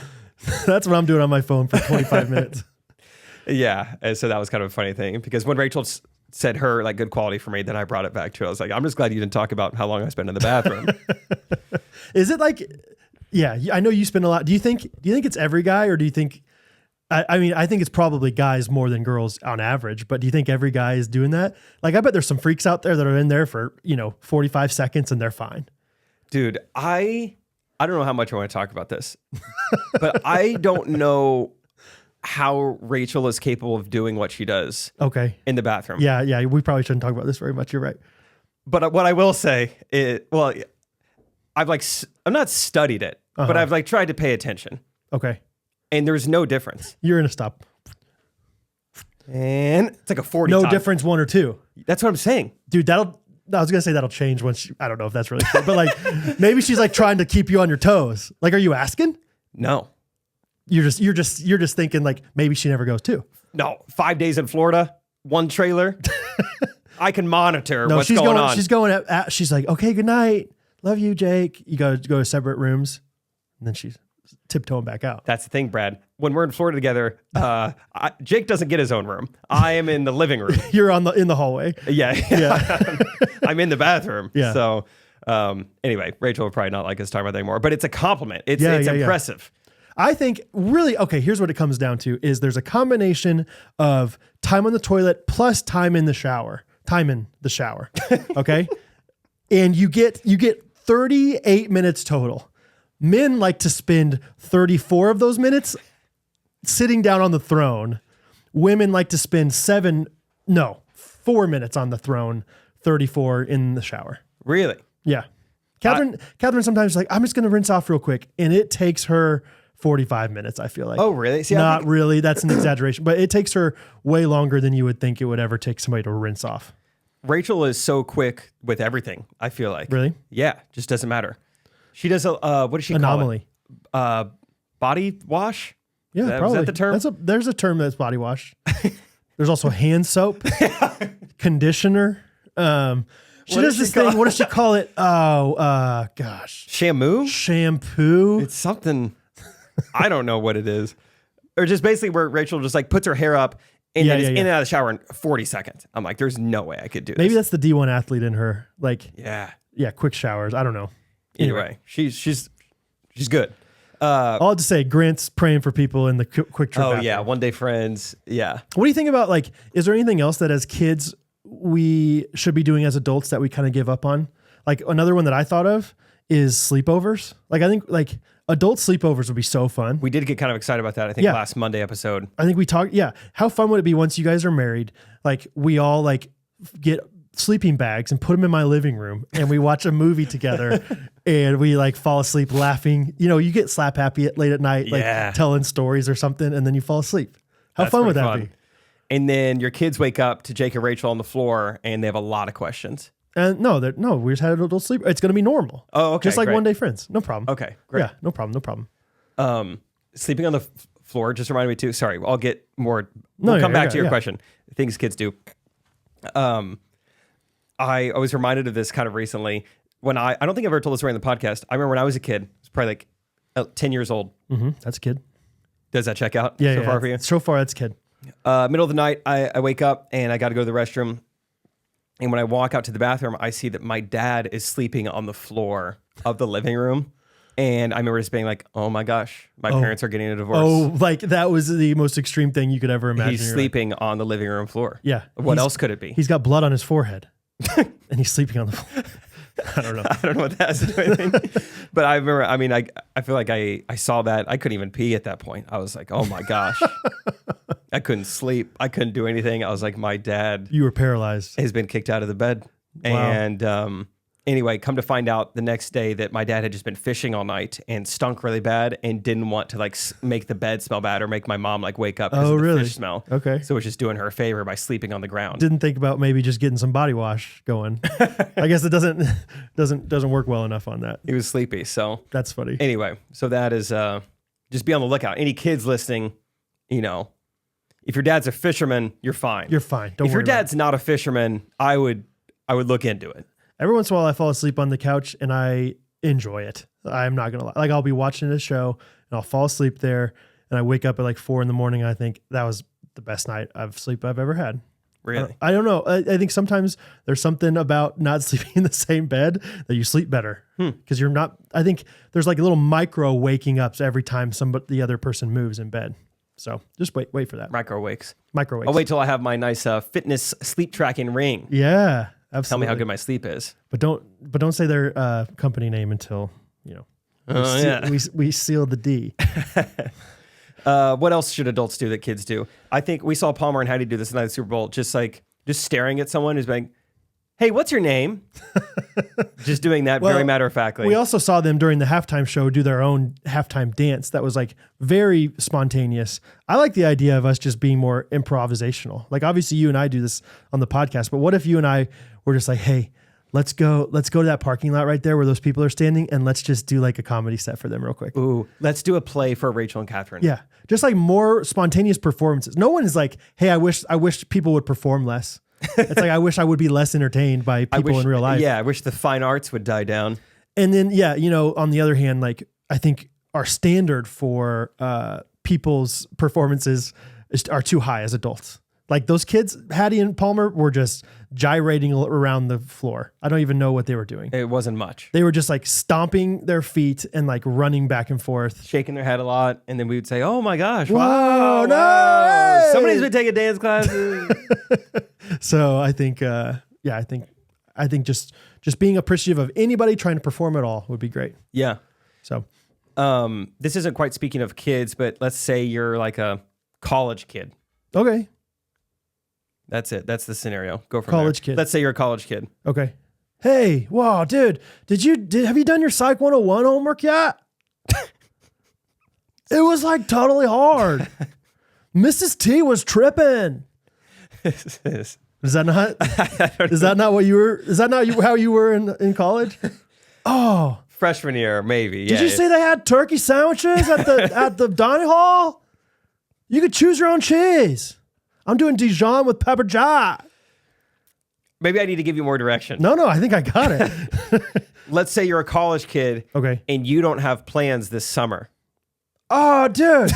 [SPEAKER 2] That's what I'm doing on my phone for 25 minutes.
[SPEAKER 1] Yeah. And so that was kind of a funny thing because when Rachel said her like good quality for me, then I brought it back to her. I was like, I'm just glad you didn't talk about how long I spent in the bathroom.
[SPEAKER 2] Is it like, yeah, I know you spend a lot. Do you think it's every guy or do you think, I mean, I think it's probably guys more than girls on average, but do you think every guy is doing that? Like, I bet there's some freaks out there that are in there for, 45 seconds and they're fine.
[SPEAKER 1] Dude, I don't know how much I want to talk about this, but I don't know how Rachel is capable of doing what she does.
[SPEAKER 2] Okay.
[SPEAKER 1] In the bathroom.
[SPEAKER 2] Yeah. We probably shouldn't talk about this very much. You're right.
[SPEAKER 1] But what I will say is, well, I've not studied it, but I've like tried to pay attention.
[SPEAKER 2] Okay.
[SPEAKER 1] And there's no difference.
[SPEAKER 2] You're in a stop.
[SPEAKER 1] And it's like a 40
[SPEAKER 2] No
[SPEAKER 1] time.
[SPEAKER 2] difference, 1 or 2.
[SPEAKER 1] That's what I'm saying.
[SPEAKER 2] Dude, I was going to say that'll change once I don't know if that's really true, but like maybe she's like trying to keep you on your toes. Like, are you asking?
[SPEAKER 1] No.
[SPEAKER 2] You're just thinking like maybe she never goes too.
[SPEAKER 1] No, 5 days in Florida, 1 trailer. I can monitor what's going on.
[SPEAKER 2] She's going she's like, okay, good night. love you, Jake. You go to separate rooms. And then she's tiptoeing back out.
[SPEAKER 1] That's the thing, Brad. When we're in Florida together, Jake doesn't get his own room. I am in the living room.
[SPEAKER 2] You're in the hallway.
[SPEAKER 1] Yeah. I'm in the bathroom.
[SPEAKER 2] Yeah.
[SPEAKER 1] So anyway, Rachel would probably not like us talking about that anymore, but it's a compliment. It's impressive.
[SPEAKER 2] I think really, okay, here's what it comes down to is there's a combination of time on the toilet plus time in the shower. Okay. And you get 38 minutes total. Men like to spend 34 of those minutes sitting down on the throne. Women like to spend 4 minutes on the throne, 34 in the shower.
[SPEAKER 1] Really?
[SPEAKER 2] Yeah. Catherine sometimes is like, I'm just going to rinse off real quick. And it takes her 45 minutes, I feel like.
[SPEAKER 1] Oh, really? See,
[SPEAKER 2] not really. That's an exaggeration. But it takes her way longer than you would think it would ever take somebody to rinse off.
[SPEAKER 1] Rachel is so quick with everything, I feel like.
[SPEAKER 2] Really?
[SPEAKER 1] Yeah. Just doesn't matter. She does what does she
[SPEAKER 2] Anomaly.
[SPEAKER 1] call it? Body wash?
[SPEAKER 2] Yeah, probably.
[SPEAKER 1] Is that the term?
[SPEAKER 2] There's a term that's body wash. There's also hand soap, conditioner. She does this thing. What does she call it? Oh, gosh. Shampoo.
[SPEAKER 1] It's something. I don't know what it is. Or just basically where Rachel just like puts her hair up and then is in and out of the shower in 40 seconds. I'm like, there's no way I could do this.
[SPEAKER 2] Maybe that's the D1 athlete in her. Like,
[SPEAKER 1] yeah,
[SPEAKER 2] quick showers. I don't know.
[SPEAKER 1] Anyway, she's good.
[SPEAKER 2] I'll just say Grant's praying for people in the quick trip.
[SPEAKER 1] Oh yeah, one day friends. Yeah.
[SPEAKER 2] What do you think about like? Is there anything else that as kids we should be doing as adults that we kind of give up on? Like another one that I thought of is sleepovers. Like I think like adult sleepovers would be so fun.
[SPEAKER 1] We did get kind of excited about that. I think last Monday episode.
[SPEAKER 2] I think we talked. Yeah, how fun would it be once you guys are married? Like we all like get sleeping bags and put them in my living room and we watch a movie together and we like fall asleep laughing. You know, you get slap happy late at night, like telling stories or something, and then you fall asleep. How fun would that be?
[SPEAKER 1] And then your kids wake up to Jake and Rachel on the floor and they have a lot of questions.
[SPEAKER 2] And no, we just had a little sleep. It's going to be normal.
[SPEAKER 1] Oh, okay.
[SPEAKER 2] Just like one day friends. No problem.
[SPEAKER 1] Okay, great.
[SPEAKER 2] Yeah, no problem.
[SPEAKER 1] Sleeping on the floor just reminded me too. Sorry, I'll get more. We'll come back to your question. Things kids do. I was reminded of this kind of recently when I don't think I've ever told this story in the podcast. I remember when I was a kid, I was probably like 10 years old.
[SPEAKER 2] Mm-hmm. That's a kid.
[SPEAKER 1] Does that check out?
[SPEAKER 2] Yeah.
[SPEAKER 1] So far for you?
[SPEAKER 2] So far, that's a kid.
[SPEAKER 1] Middle of the night, I wake up and I got to go to the restroom. And when I walk out to the bathroom, I see that my dad is sleeping on the floor of the living room. And I remember just being like, oh my gosh, my parents are getting a divorce.
[SPEAKER 2] Oh, like that was the most extreme thing you could ever imagine.
[SPEAKER 1] He's sleeping on the living room floor.
[SPEAKER 2] Yeah.
[SPEAKER 1] What else could it be?
[SPEAKER 2] He's got blood on his forehead and he's sleeping on the floor. I don't know.
[SPEAKER 1] I don't know what that has to do with anything. But I remember, I mean, I feel like I saw that. I couldn't even pee at that point. I was like, oh my gosh. I couldn't sleep. I couldn't do anything. I was like, my dad.
[SPEAKER 2] You were paralyzed.
[SPEAKER 1] Has been kicked out of the bed. Wow. And anyway, come to find out the next day that my dad had just been fishing all night and stunk really bad and didn't want to like make the bed smell bad or make my mom like wake up because of the fish smell.
[SPEAKER 2] Okay.
[SPEAKER 1] So it was just doing her a favor by sleeping on the ground.
[SPEAKER 2] Didn't think about maybe just getting some body wash going. I guess it doesn't work well enough on that.
[SPEAKER 1] He was sleepy, so
[SPEAKER 2] that's funny.
[SPEAKER 1] Anyway, so that is just be on the lookout. Any kids listening, you know, if your dad's a fisherman, you're fine.
[SPEAKER 2] You're fine. Don't worry.
[SPEAKER 1] If your dad's not a fisherman, I would look into it.
[SPEAKER 2] Every once in a while I fall asleep on the couch and I enjoy it. I'm not going to lie. Like I'll be watching a show and I'll fall asleep there and I wake up at like 4 a.m. and I think that was the best night of sleep I've ever had.
[SPEAKER 1] Really?
[SPEAKER 2] I don't know. I think sometimes there's something about not sleeping in the same bed that you sleep better because you're not, I think there's like a little micro waking ups every time the other person moves in bed. So just wait for that.
[SPEAKER 1] Micro wakes.
[SPEAKER 2] I'll
[SPEAKER 1] wait till I have my nice fitness sleep tracking ring.
[SPEAKER 2] Yeah. Absolutely.
[SPEAKER 1] Tell me how good my sleep is.
[SPEAKER 2] But don't say their company name until, you know, we seal the D.
[SPEAKER 1] What else should adults do that kids do? I think we saw Palmer and Hattie do this night at the Super Bowl, just staring at someone who's being, hey, what's your name? Just doing that very matter-of-factly.
[SPEAKER 2] We also saw them during the halftime show do their own halftime dance that was like very spontaneous. I like the idea of us just being more improvisational. Like obviously you and I do this on the podcast, but what if you and I were just like, hey, let's go to that parking lot right there where those people are standing and let's just do like a comedy set for them real quick.
[SPEAKER 1] Ooh, let's do a play for Rachel and Catherine.
[SPEAKER 2] Yeah. Just like more spontaneous performances. No one is like, hey, I wish people would perform less. It's like, I wish I would be less entertained by people in real life.
[SPEAKER 1] Yeah, I wish the fine arts would die down.
[SPEAKER 2] And then, yeah, on the other hand, like I think our standard for people's performances are too high as adults. Like those kids, Hattie and Palmer, were just gyrating around the floor. I don't even know what they were doing.
[SPEAKER 1] It wasn't much.
[SPEAKER 2] They were just like stomping their feet and like running back and forth.
[SPEAKER 1] Shaking their head a lot. And then we would say, oh my gosh,
[SPEAKER 2] Whoa,
[SPEAKER 1] wow.
[SPEAKER 2] no,
[SPEAKER 1] Wow.
[SPEAKER 2] hey.
[SPEAKER 1] Somebody's been taking dance classes.
[SPEAKER 2] So I think, I think just being appreciative of anybody trying to perform at all would be great.
[SPEAKER 1] Yeah.
[SPEAKER 2] So,
[SPEAKER 1] this isn't quite speaking of kids, but let's say you're like a college kid.
[SPEAKER 2] okay.
[SPEAKER 1] That's it. That's the scenario. Go from
[SPEAKER 2] College
[SPEAKER 1] there.
[SPEAKER 2] kid.
[SPEAKER 1] Let's say you're a college kid.
[SPEAKER 2] Okay. Hey, wow, dude, have you done your Psych 101 homework yet? It was like totally hard. Mrs. T was tripping. Is that not what you were? Is that not how you were in college? Oh,
[SPEAKER 1] freshman year, maybe.
[SPEAKER 2] Did you say they had turkey sandwiches at the dining hall? You could choose your own cheese. I'm doing Dijon with pepper jack.
[SPEAKER 1] Maybe I need to give you more direction.
[SPEAKER 2] No, I think I got it.
[SPEAKER 1] Let's say you're a college kid.
[SPEAKER 2] Okay.
[SPEAKER 1] And you don't have plans this summer.
[SPEAKER 2] Oh, dude.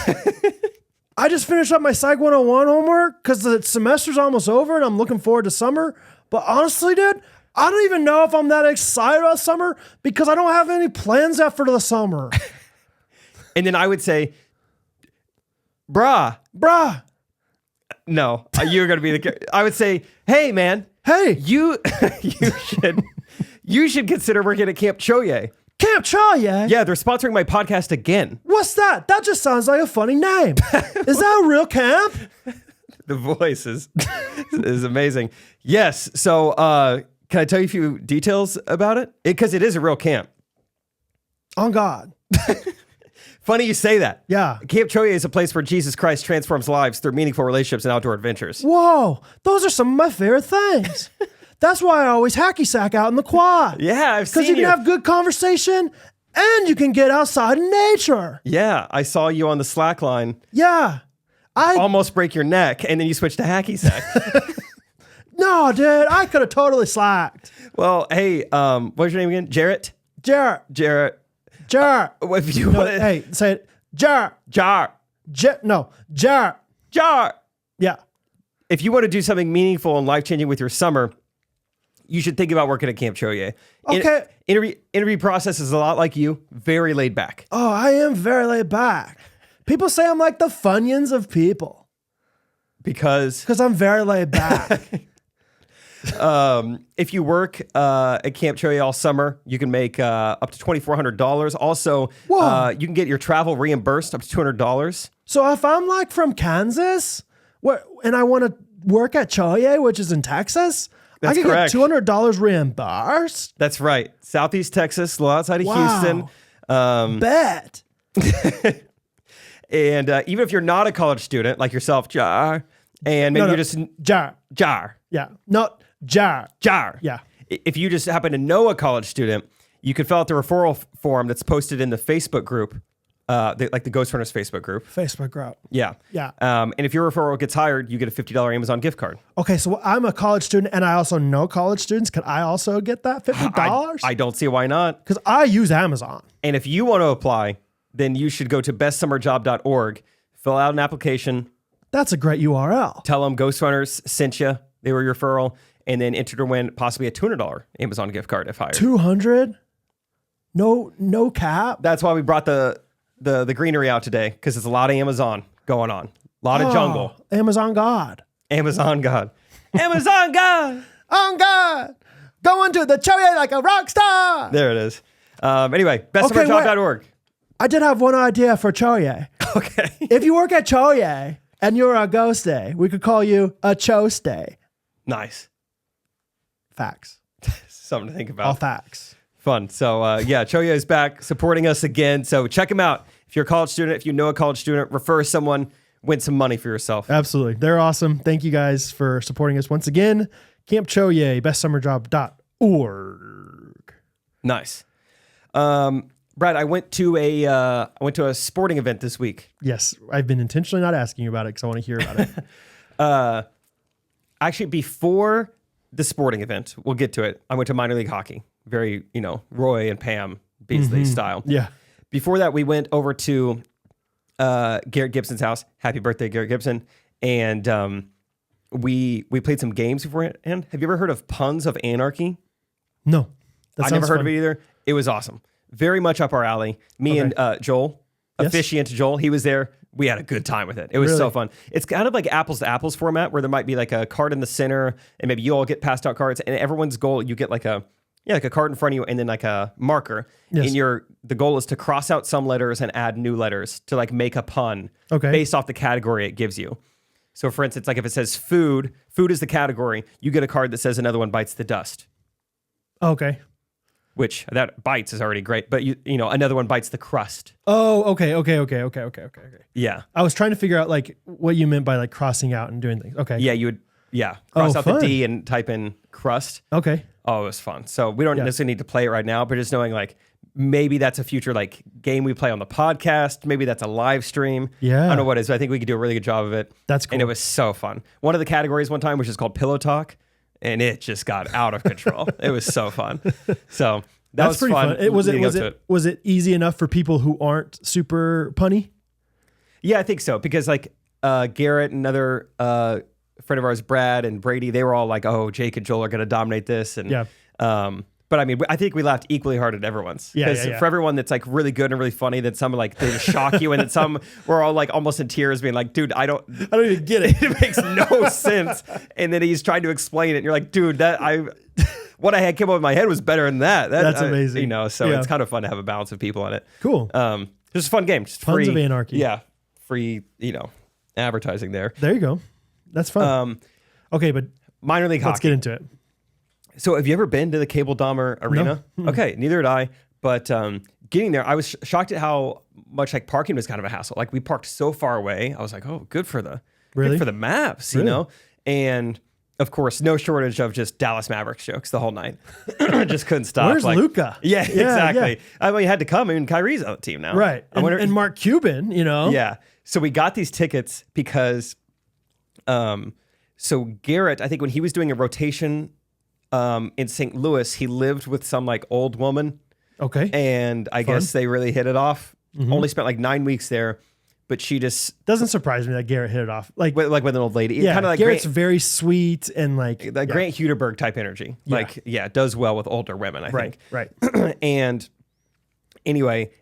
[SPEAKER 2] I just finished up my Psych 101 homework because the semester's almost over and I'm looking forward to summer. But honestly, dude, I don't even know if I'm that excited about summer because I don't have any plans after the summer.
[SPEAKER 1] And then I would say, bruh. No, you're going to be I would say, hey, man.
[SPEAKER 2] Hey.
[SPEAKER 1] You should consider working at Camp Choye.
[SPEAKER 2] Camp Choye?
[SPEAKER 1] Yeah, they're sponsoring my podcast again.
[SPEAKER 2] What's that? That just sounds like a funny name. Is that a real camp?
[SPEAKER 1] The voice is amazing. Yes. So can I tell you a few details about it? Because it is a real camp.
[SPEAKER 2] On God.
[SPEAKER 1] Funny you say that.
[SPEAKER 2] Yeah.
[SPEAKER 1] Camp Choye is a place where Jesus Christ transforms lives through meaningful relationships and outdoor adventures.
[SPEAKER 2] Whoa. Those are some of my favorite things. That's why I always hacky sack out in the quad.
[SPEAKER 1] Yeah, I've seen
[SPEAKER 2] Because you can have good conversation and you can get outside in nature.
[SPEAKER 1] Yeah, I saw you on the slack line.
[SPEAKER 2] Yeah. I
[SPEAKER 1] almost break your neck, and then you switched to hacky sack.
[SPEAKER 2] No, dude, I could have totally slacked.
[SPEAKER 1] Well, hey, what's your name again? Jarrett?
[SPEAKER 2] Jarrett.
[SPEAKER 1] If you want to...
[SPEAKER 2] Hey, say it. Jarrett.
[SPEAKER 1] Jarrett.
[SPEAKER 2] Jarrett. Yeah.
[SPEAKER 1] If you want to do something meaningful and life-changing with your summer, you should think about working at Camp Choye.
[SPEAKER 2] Okay.
[SPEAKER 1] Interview process is a lot like you, very laid back.
[SPEAKER 2] Oh, I am very laid back. People say I'm like the Funyuns of people.
[SPEAKER 1] Because
[SPEAKER 2] I'm very laid back.
[SPEAKER 1] If you work at Camp Choye all summer, you can make up to $2,400. Also, you can get your travel reimbursed up to $200.
[SPEAKER 2] So if I'm like from Kansas and I want to work at Choye, which is in Texas,
[SPEAKER 1] That's
[SPEAKER 2] I can
[SPEAKER 1] correct.
[SPEAKER 2] get $200 reimbursed.
[SPEAKER 1] That's right. Southeast Texas, a little outside of Houston.
[SPEAKER 2] Bet.
[SPEAKER 1] And even if you're not a college student like yourself, Jar, and maybe you're just... Jar.
[SPEAKER 2] Yeah. Not Jar.
[SPEAKER 1] Yeah. If you just happen to know a college student, you can fill out the referral form that's posted in the Facebook group, like the Ghostrunners Facebook group.
[SPEAKER 2] Facebook group.
[SPEAKER 1] Yeah.
[SPEAKER 2] Yeah.
[SPEAKER 1] And if your referral gets hired, you get a $50 Amazon gift card.
[SPEAKER 2] Okay, so I'm a college student and I also know college students. Can I also get that $50?
[SPEAKER 1] I don't see why not.
[SPEAKER 2] Because I use Amazon.
[SPEAKER 1] And if you want to apply, then you should go to bestsummerjob.org, fill out an application.
[SPEAKER 2] That's a great URL.
[SPEAKER 1] Tell them Ghostrunners sent you. They were your referral. And then enter to win possibly a $200 Amazon gift card if hired.
[SPEAKER 2] 200? No cap?
[SPEAKER 1] That's why we brought the greenery out today, because there's a lot of Amazon going on. A lot of jungle.
[SPEAKER 2] Amazon God.
[SPEAKER 1] Amazon God. Amazon God.
[SPEAKER 2] On God. Going to the Choye like a rock star.
[SPEAKER 1] There it is. Anyway, bestsummerjob.org.
[SPEAKER 2] I did have one idea for Choye.
[SPEAKER 1] Okay.
[SPEAKER 2] If you work at Choye and you're a ghost day, we could call you a Cho stay.
[SPEAKER 1] Nice.
[SPEAKER 2] Facts.
[SPEAKER 1] Something to think about.
[SPEAKER 2] All facts.
[SPEAKER 1] Fun. So, yeah, Choye is back supporting us again. So check him out. If you're a college student, if you know a college student, refer someone, win some money for yourself.
[SPEAKER 2] Absolutely. They're awesome. Thank you guys for supporting us once again. Camp Choye, bestsummerjob.org.
[SPEAKER 1] Nice. Brad, I went to a sporting event this week.
[SPEAKER 2] Yes, I've been intentionally not asking you about it because I want to hear about it.
[SPEAKER 1] Actually, before the sporting event, we'll get to it. I went to minor league hockey. very, Roy and Pam Beasley style.
[SPEAKER 2] Yeah.
[SPEAKER 1] Before that, we went over to Garrett Gibson's house. Happy birthday, Garrett Gibson. And we played some games beforehand. Have you ever heard of Puns of Anarchy?
[SPEAKER 2] No.
[SPEAKER 1] I never heard of it either. It was awesome. Very much up our alley. Me and Joel, officiant Joel, he was there. We had a good time with it. It was so fun. It's kind of like apples to apples format where there might be like a card in the center and maybe you all get passed out cards and everyone's goal, you get like a card in front of you and then like a marker. Yes. And the goal is to cross out some letters and add new letters to like make a pun based off the category it gives you. So for instance, like if it says food is the category, you get a card that says another one bites the dust.
[SPEAKER 2] Okay.
[SPEAKER 1] Which that bites is already great, but another one bites the crust.
[SPEAKER 2] Oh, okay.
[SPEAKER 1] Yeah.
[SPEAKER 2] I was trying to figure out like what you meant by like crossing out and doing things. Okay.
[SPEAKER 1] Yeah, you would cross out the D and type in crust.
[SPEAKER 2] Okay.
[SPEAKER 1] Oh, it was fun. So we don't necessarily need to play it right now, but just knowing like maybe that's a future like game we play on the podcast. Maybe that's a live stream.
[SPEAKER 2] Yeah.
[SPEAKER 1] I don't know what it is, but I think we could do a really good job of it.
[SPEAKER 2] That's cool.
[SPEAKER 1] And it was so fun. One of the categories one time, which is called Pillow Talk, and it just got out of control. It was so fun. So that's
[SPEAKER 2] pretty fun. Was it easy enough for people who aren't super punny?
[SPEAKER 1] Yeah, I think so. Because like Garrett, another friend of ours, Brad and Brady, they were all like, "Oh, Jake and Joel are going to dominate this." And but I mean, I think we laughed equally hard at everyone's. Because for everyone that's like really good and really funny, that some like they shock you, and that some were all like almost in tears, being like, "Dude, I don't
[SPEAKER 2] even get it.
[SPEAKER 1] It makes no sense." And then he's trying to explain it, and you're like, "Dude, what I had came up in my head was better than that."
[SPEAKER 2] That's amazing.
[SPEAKER 1] So it's kind of fun to have a balance of people on it.
[SPEAKER 2] Cool.
[SPEAKER 1] Just a fun game. Just
[SPEAKER 2] Puns
[SPEAKER 1] free
[SPEAKER 2] of Anarchy.
[SPEAKER 1] Yeah, free. Advertising there.
[SPEAKER 2] There you go. That's fun. Okay, but
[SPEAKER 1] minor league hockey.
[SPEAKER 2] Let's get into it.
[SPEAKER 1] So have you ever been to the Cable Dahmer Arena? No. Okay, neither had I. But getting there, I was shocked at how much like parking was kind of a hassle. Like we parked so far away. I was like, oh, good for the Mavs, And of course, no shortage of just Dallas Mavericks jokes the whole night. Just couldn't stop.
[SPEAKER 2] Where's Luka?
[SPEAKER 1] Yeah, exactly. Yeah. I mean, he had to come. I mean, Kyrie's on the team now.
[SPEAKER 2] Right. And Mark Cuban,
[SPEAKER 1] Yeah. So we got these tickets because so Garrett, I think when he was doing a rotation in St. Louis, he lived with some like old woman.
[SPEAKER 2] Okay.
[SPEAKER 1] And I guess they really hit it off. Only spent like 9 weeks there, but she just
[SPEAKER 2] doesn't surprise me that Garrett hit it off. Like
[SPEAKER 1] with an old lady.
[SPEAKER 2] Yeah.
[SPEAKER 1] Kind of like
[SPEAKER 2] Garrett's very sweet and like
[SPEAKER 1] Grant Huderberg type energy.
[SPEAKER 2] Yeah.
[SPEAKER 1] Like, does well with older women, I think.
[SPEAKER 2] Right.
[SPEAKER 1] And anyway,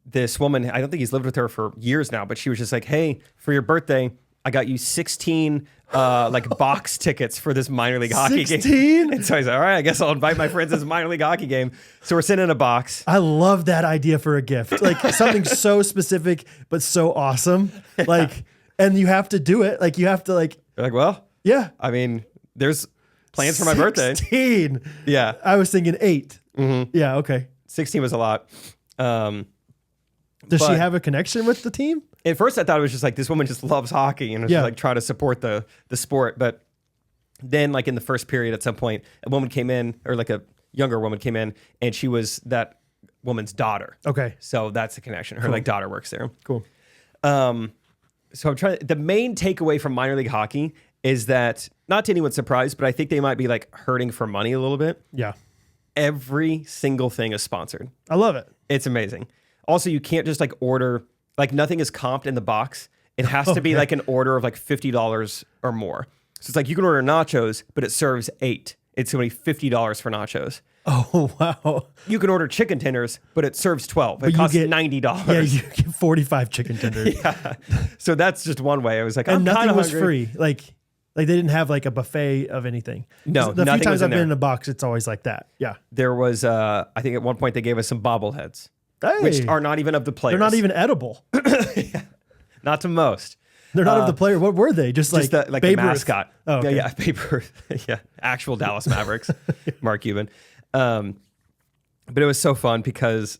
[SPEAKER 1] this woman, I don't think he's lived with her for years now, but she was just like, "Hey, for your birthday, I got you 16 like box tickets for this minor league hockey game."
[SPEAKER 2] 16?
[SPEAKER 1] And so I said, "All right, I guess I'll invite my friends to this minor league hockey game." So we're sitting in a box.
[SPEAKER 2] I love that idea for a gift. Like something so specific, but so awesome. Like, and you have to do it. Like you have to like.
[SPEAKER 1] You're like, well,
[SPEAKER 2] yeah.
[SPEAKER 1] I mean, there's plans for my birthday.
[SPEAKER 2] 16.
[SPEAKER 1] Yeah.
[SPEAKER 2] I was thinking 8.
[SPEAKER 1] Mm-hmm.
[SPEAKER 2] Yeah. Okay.
[SPEAKER 1] 16 was a lot.
[SPEAKER 2] Does she have a connection with the team?
[SPEAKER 1] At first, I thought it was just like this woman just loves hockey and was just like trying to support the sport. But then, like in the first period, at some point, a woman came in, or like a younger woman came in, and she was that woman's daughter.
[SPEAKER 2] Okay,
[SPEAKER 1] so that's the connection. Her like daughter works there.
[SPEAKER 2] Cool.
[SPEAKER 1] So I'm trying. The main takeaway from minor league hockey is that, not to anyone's surprise, but I think they might be like hurting for money a little bit.
[SPEAKER 2] Yeah.
[SPEAKER 1] Every single thing is sponsored.
[SPEAKER 2] I love it.
[SPEAKER 1] It's amazing. Also, you can't just like order. Like nothing is comped in the box. It has to be like an order of like $50 or more. So it's like you can order nachos, but it serves 8. It's going to be $50 for nachos.
[SPEAKER 2] Oh, wow.
[SPEAKER 1] You can order chicken tenders, but it serves 12. It costs $90.
[SPEAKER 2] Yeah, you get 45 chicken tenders.
[SPEAKER 1] Yeah. So that's just one way. I was like,
[SPEAKER 2] and nothing was
[SPEAKER 1] hungry.
[SPEAKER 2] free. Like they didn't have like a buffet of anything.
[SPEAKER 1] No,
[SPEAKER 2] the few times I've been
[SPEAKER 1] there.
[SPEAKER 2] in a box, it's always like that. Yeah.
[SPEAKER 1] There was, I think at one point they gave us some bobbleheads.
[SPEAKER 2] Hey.
[SPEAKER 1] Which are not even of the players.
[SPEAKER 2] They're not even edible.
[SPEAKER 1] Yeah. Not to most.
[SPEAKER 2] They're not of the player. What were they? Just like
[SPEAKER 1] the mascot.
[SPEAKER 2] Oh, okay.
[SPEAKER 1] Yeah, Babe Ruth. Yeah, actual Dallas Mavericks. Mark Cuban. But it was so fun because,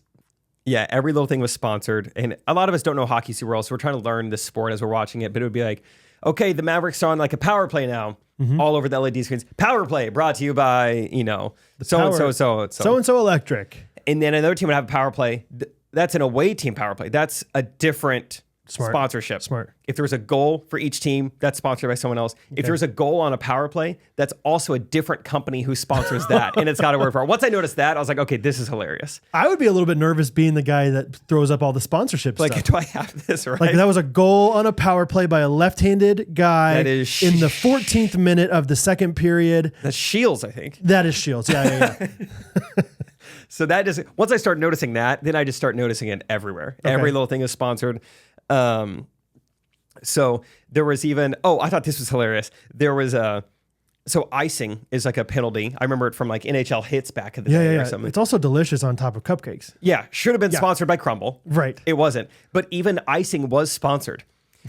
[SPEAKER 1] every little thing was sponsored. And a lot of us don't know hockey super well, so we're trying to learn this sport as we're watching it. But it would be like, okay, the Mavericks are on like a power play now. All over the LED screens. Power play brought to you by,
[SPEAKER 2] so-and-so electric.
[SPEAKER 1] And then another team would have a power play. That's an away team power play. That's a different sponsorship.
[SPEAKER 2] Smart.
[SPEAKER 1] If there's a goal for each team, that's sponsored by someone else. If there's a goal on a power play, that's also a different company who sponsors that, and it's got to work for it. Once I noticed that, I was like, okay, this is hilarious.
[SPEAKER 2] I would be a little bit nervous being the guy that throws up all the sponsorship
[SPEAKER 1] Like,
[SPEAKER 2] stuff.
[SPEAKER 1] do I have this right?
[SPEAKER 2] Like that was a goal on a power play by a left-handed guy
[SPEAKER 1] That is
[SPEAKER 2] in the 14th minute of the second period.
[SPEAKER 1] That's Shields, I think.
[SPEAKER 2] That is Shields. Yeah.
[SPEAKER 1] So that is, once I start noticing that, then I just start noticing it everywhere. Every little thing is sponsored. So there was even, I thought this was hilarious. There was so icing is like a penalty. I remember it from like NHL hits back in the day or something.
[SPEAKER 2] It's also delicious on top of cupcakes.
[SPEAKER 1] Yeah, should have been sponsored by Crumble.
[SPEAKER 2] Right.
[SPEAKER 1] It wasn't. But even icing was sponsored,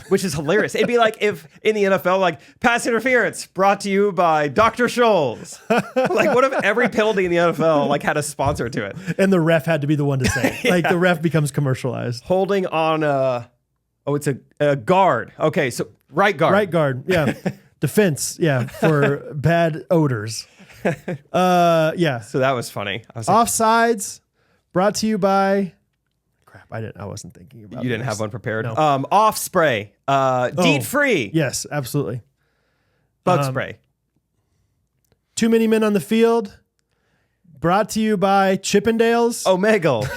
[SPEAKER 1] which is hilarious. It'd be like if in the NFL, like pass interference brought to you by Dr. Scholl's. Like what if every penalty in the NFL like had a sponsor to it?
[SPEAKER 2] And the ref had to be the one to say it. Like the ref becomes commercialized.
[SPEAKER 1] Holding on it's a guard. Okay, so right guard.
[SPEAKER 2] Right guard. Yeah. Defense. Yeah. For bad odors. Yeah.
[SPEAKER 1] So that was funny. I was like,
[SPEAKER 2] Offsides brought to you by crap. I wasn't thinking about
[SPEAKER 1] you didn't
[SPEAKER 2] this.
[SPEAKER 1] have one prepared.
[SPEAKER 2] No.
[SPEAKER 1] Off spray. DEET free.
[SPEAKER 2] Yes, absolutely.
[SPEAKER 1] Bug spray.
[SPEAKER 2] Too many men on the field. Brought to you by Chippendales.
[SPEAKER 1] Omegle.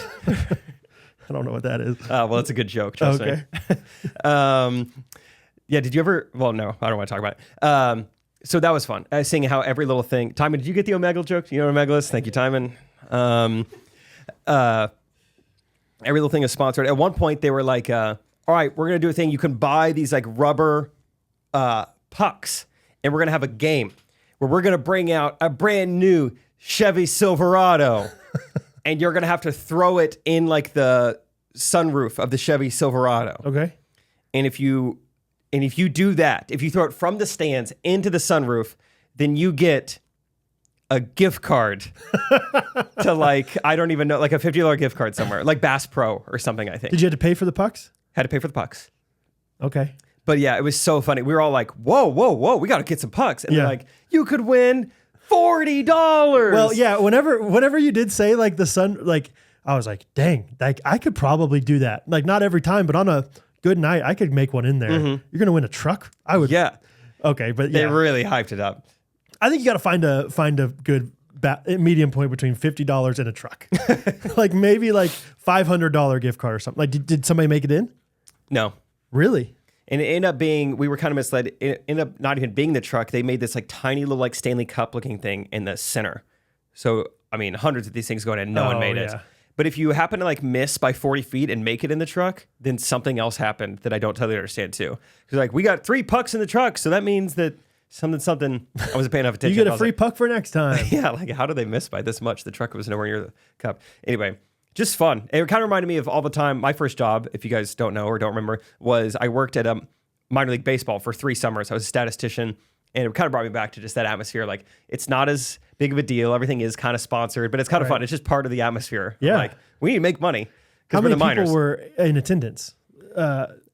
[SPEAKER 2] I don't know what that is.
[SPEAKER 1] Well, it's a good joke. Trust me. Yeah. Did you ever? Well, no, I don't want to talk about it. So that was fun. Seeing how every little thing. Timon, did you get the Omegle joke? You know what Omegle is? Thank you, Timon. Every little thing is sponsored. At one point, they were like, all right, we're going to do a thing. You can buy these like rubber pucks, and we're going to have a game where we're going to bring out a brand new Chevy Silverado, and you're going to have to throw it in like the sunroof of the Chevy Silverado.
[SPEAKER 2] Okay.
[SPEAKER 1] And if you do that, if you throw it from the stands into the sunroof, then you get a gift card to like, I don't even know, like a $50 gift card somewhere, like Bass Pro or something, I think.
[SPEAKER 2] Did you have to pay for the pucks?
[SPEAKER 1] Had to pay for the pucks.
[SPEAKER 2] Okay.
[SPEAKER 1] But yeah, it was so funny. We were all like, whoa, we got to get some pucks. And they're like, you could win $40.
[SPEAKER 2] Well, yeah, whenever you did say like the sun, like I was like, dang, like I could probably do that. Like not every time, but on a good night, I could make one in there. You're going to win a truck? I would.
[SPEAKER 1] Yeah.
[SPEAKER 2] Okay, but
[SPEAKER 1] They
[SPEAKER 2] yeah.
[SPEAKER 1] really hyped it up.
[SPEAKER 2] I think you got to find a good medium point between $50 and a truck. Like maybe like $500 gift card or something. Like did somebody make it in?
[SPEAKER 1] No.
[SPEAKER 2] Really?
[SPEAKER 1] And it ended up being, we were kind of misled. It ended up not even being the truck. They made this like tiny little like Stanley Cup looking thing in the center. So, I mean, hundreds of these things going in, no one made it. But if you happen to like miss by 40 feet and make it in the truck, then something else happened that I don't totally understand too. Because like, we got 3 pucks in the truck. So that means that something, I wasn't paying enough attention.
[SPEAKER 2] You get a free puck for next time.
[SPEAKER 1] Yeah, like how did they miss by this much? The truck was nowhere near the cup. Anyway, just fun. It kind of reminded me of all the time. My first job, if you guys don't know or don't remember, was I worked at minor league baseball for 3 summers. I was a statistician, and it kind of brought me back to just that atmosphere. Like it's not as big of a deal. Everything is kind of sponsored, but it's kind of fun. It's just part of the atmosphere.
[SPEAKER 2] Yeah.
[SPEAKER 1] Like we need to make money.
[SPEAKER 2] How many
[SPEAKER 1] minors.
[SPEAKER 2] people were in attendance?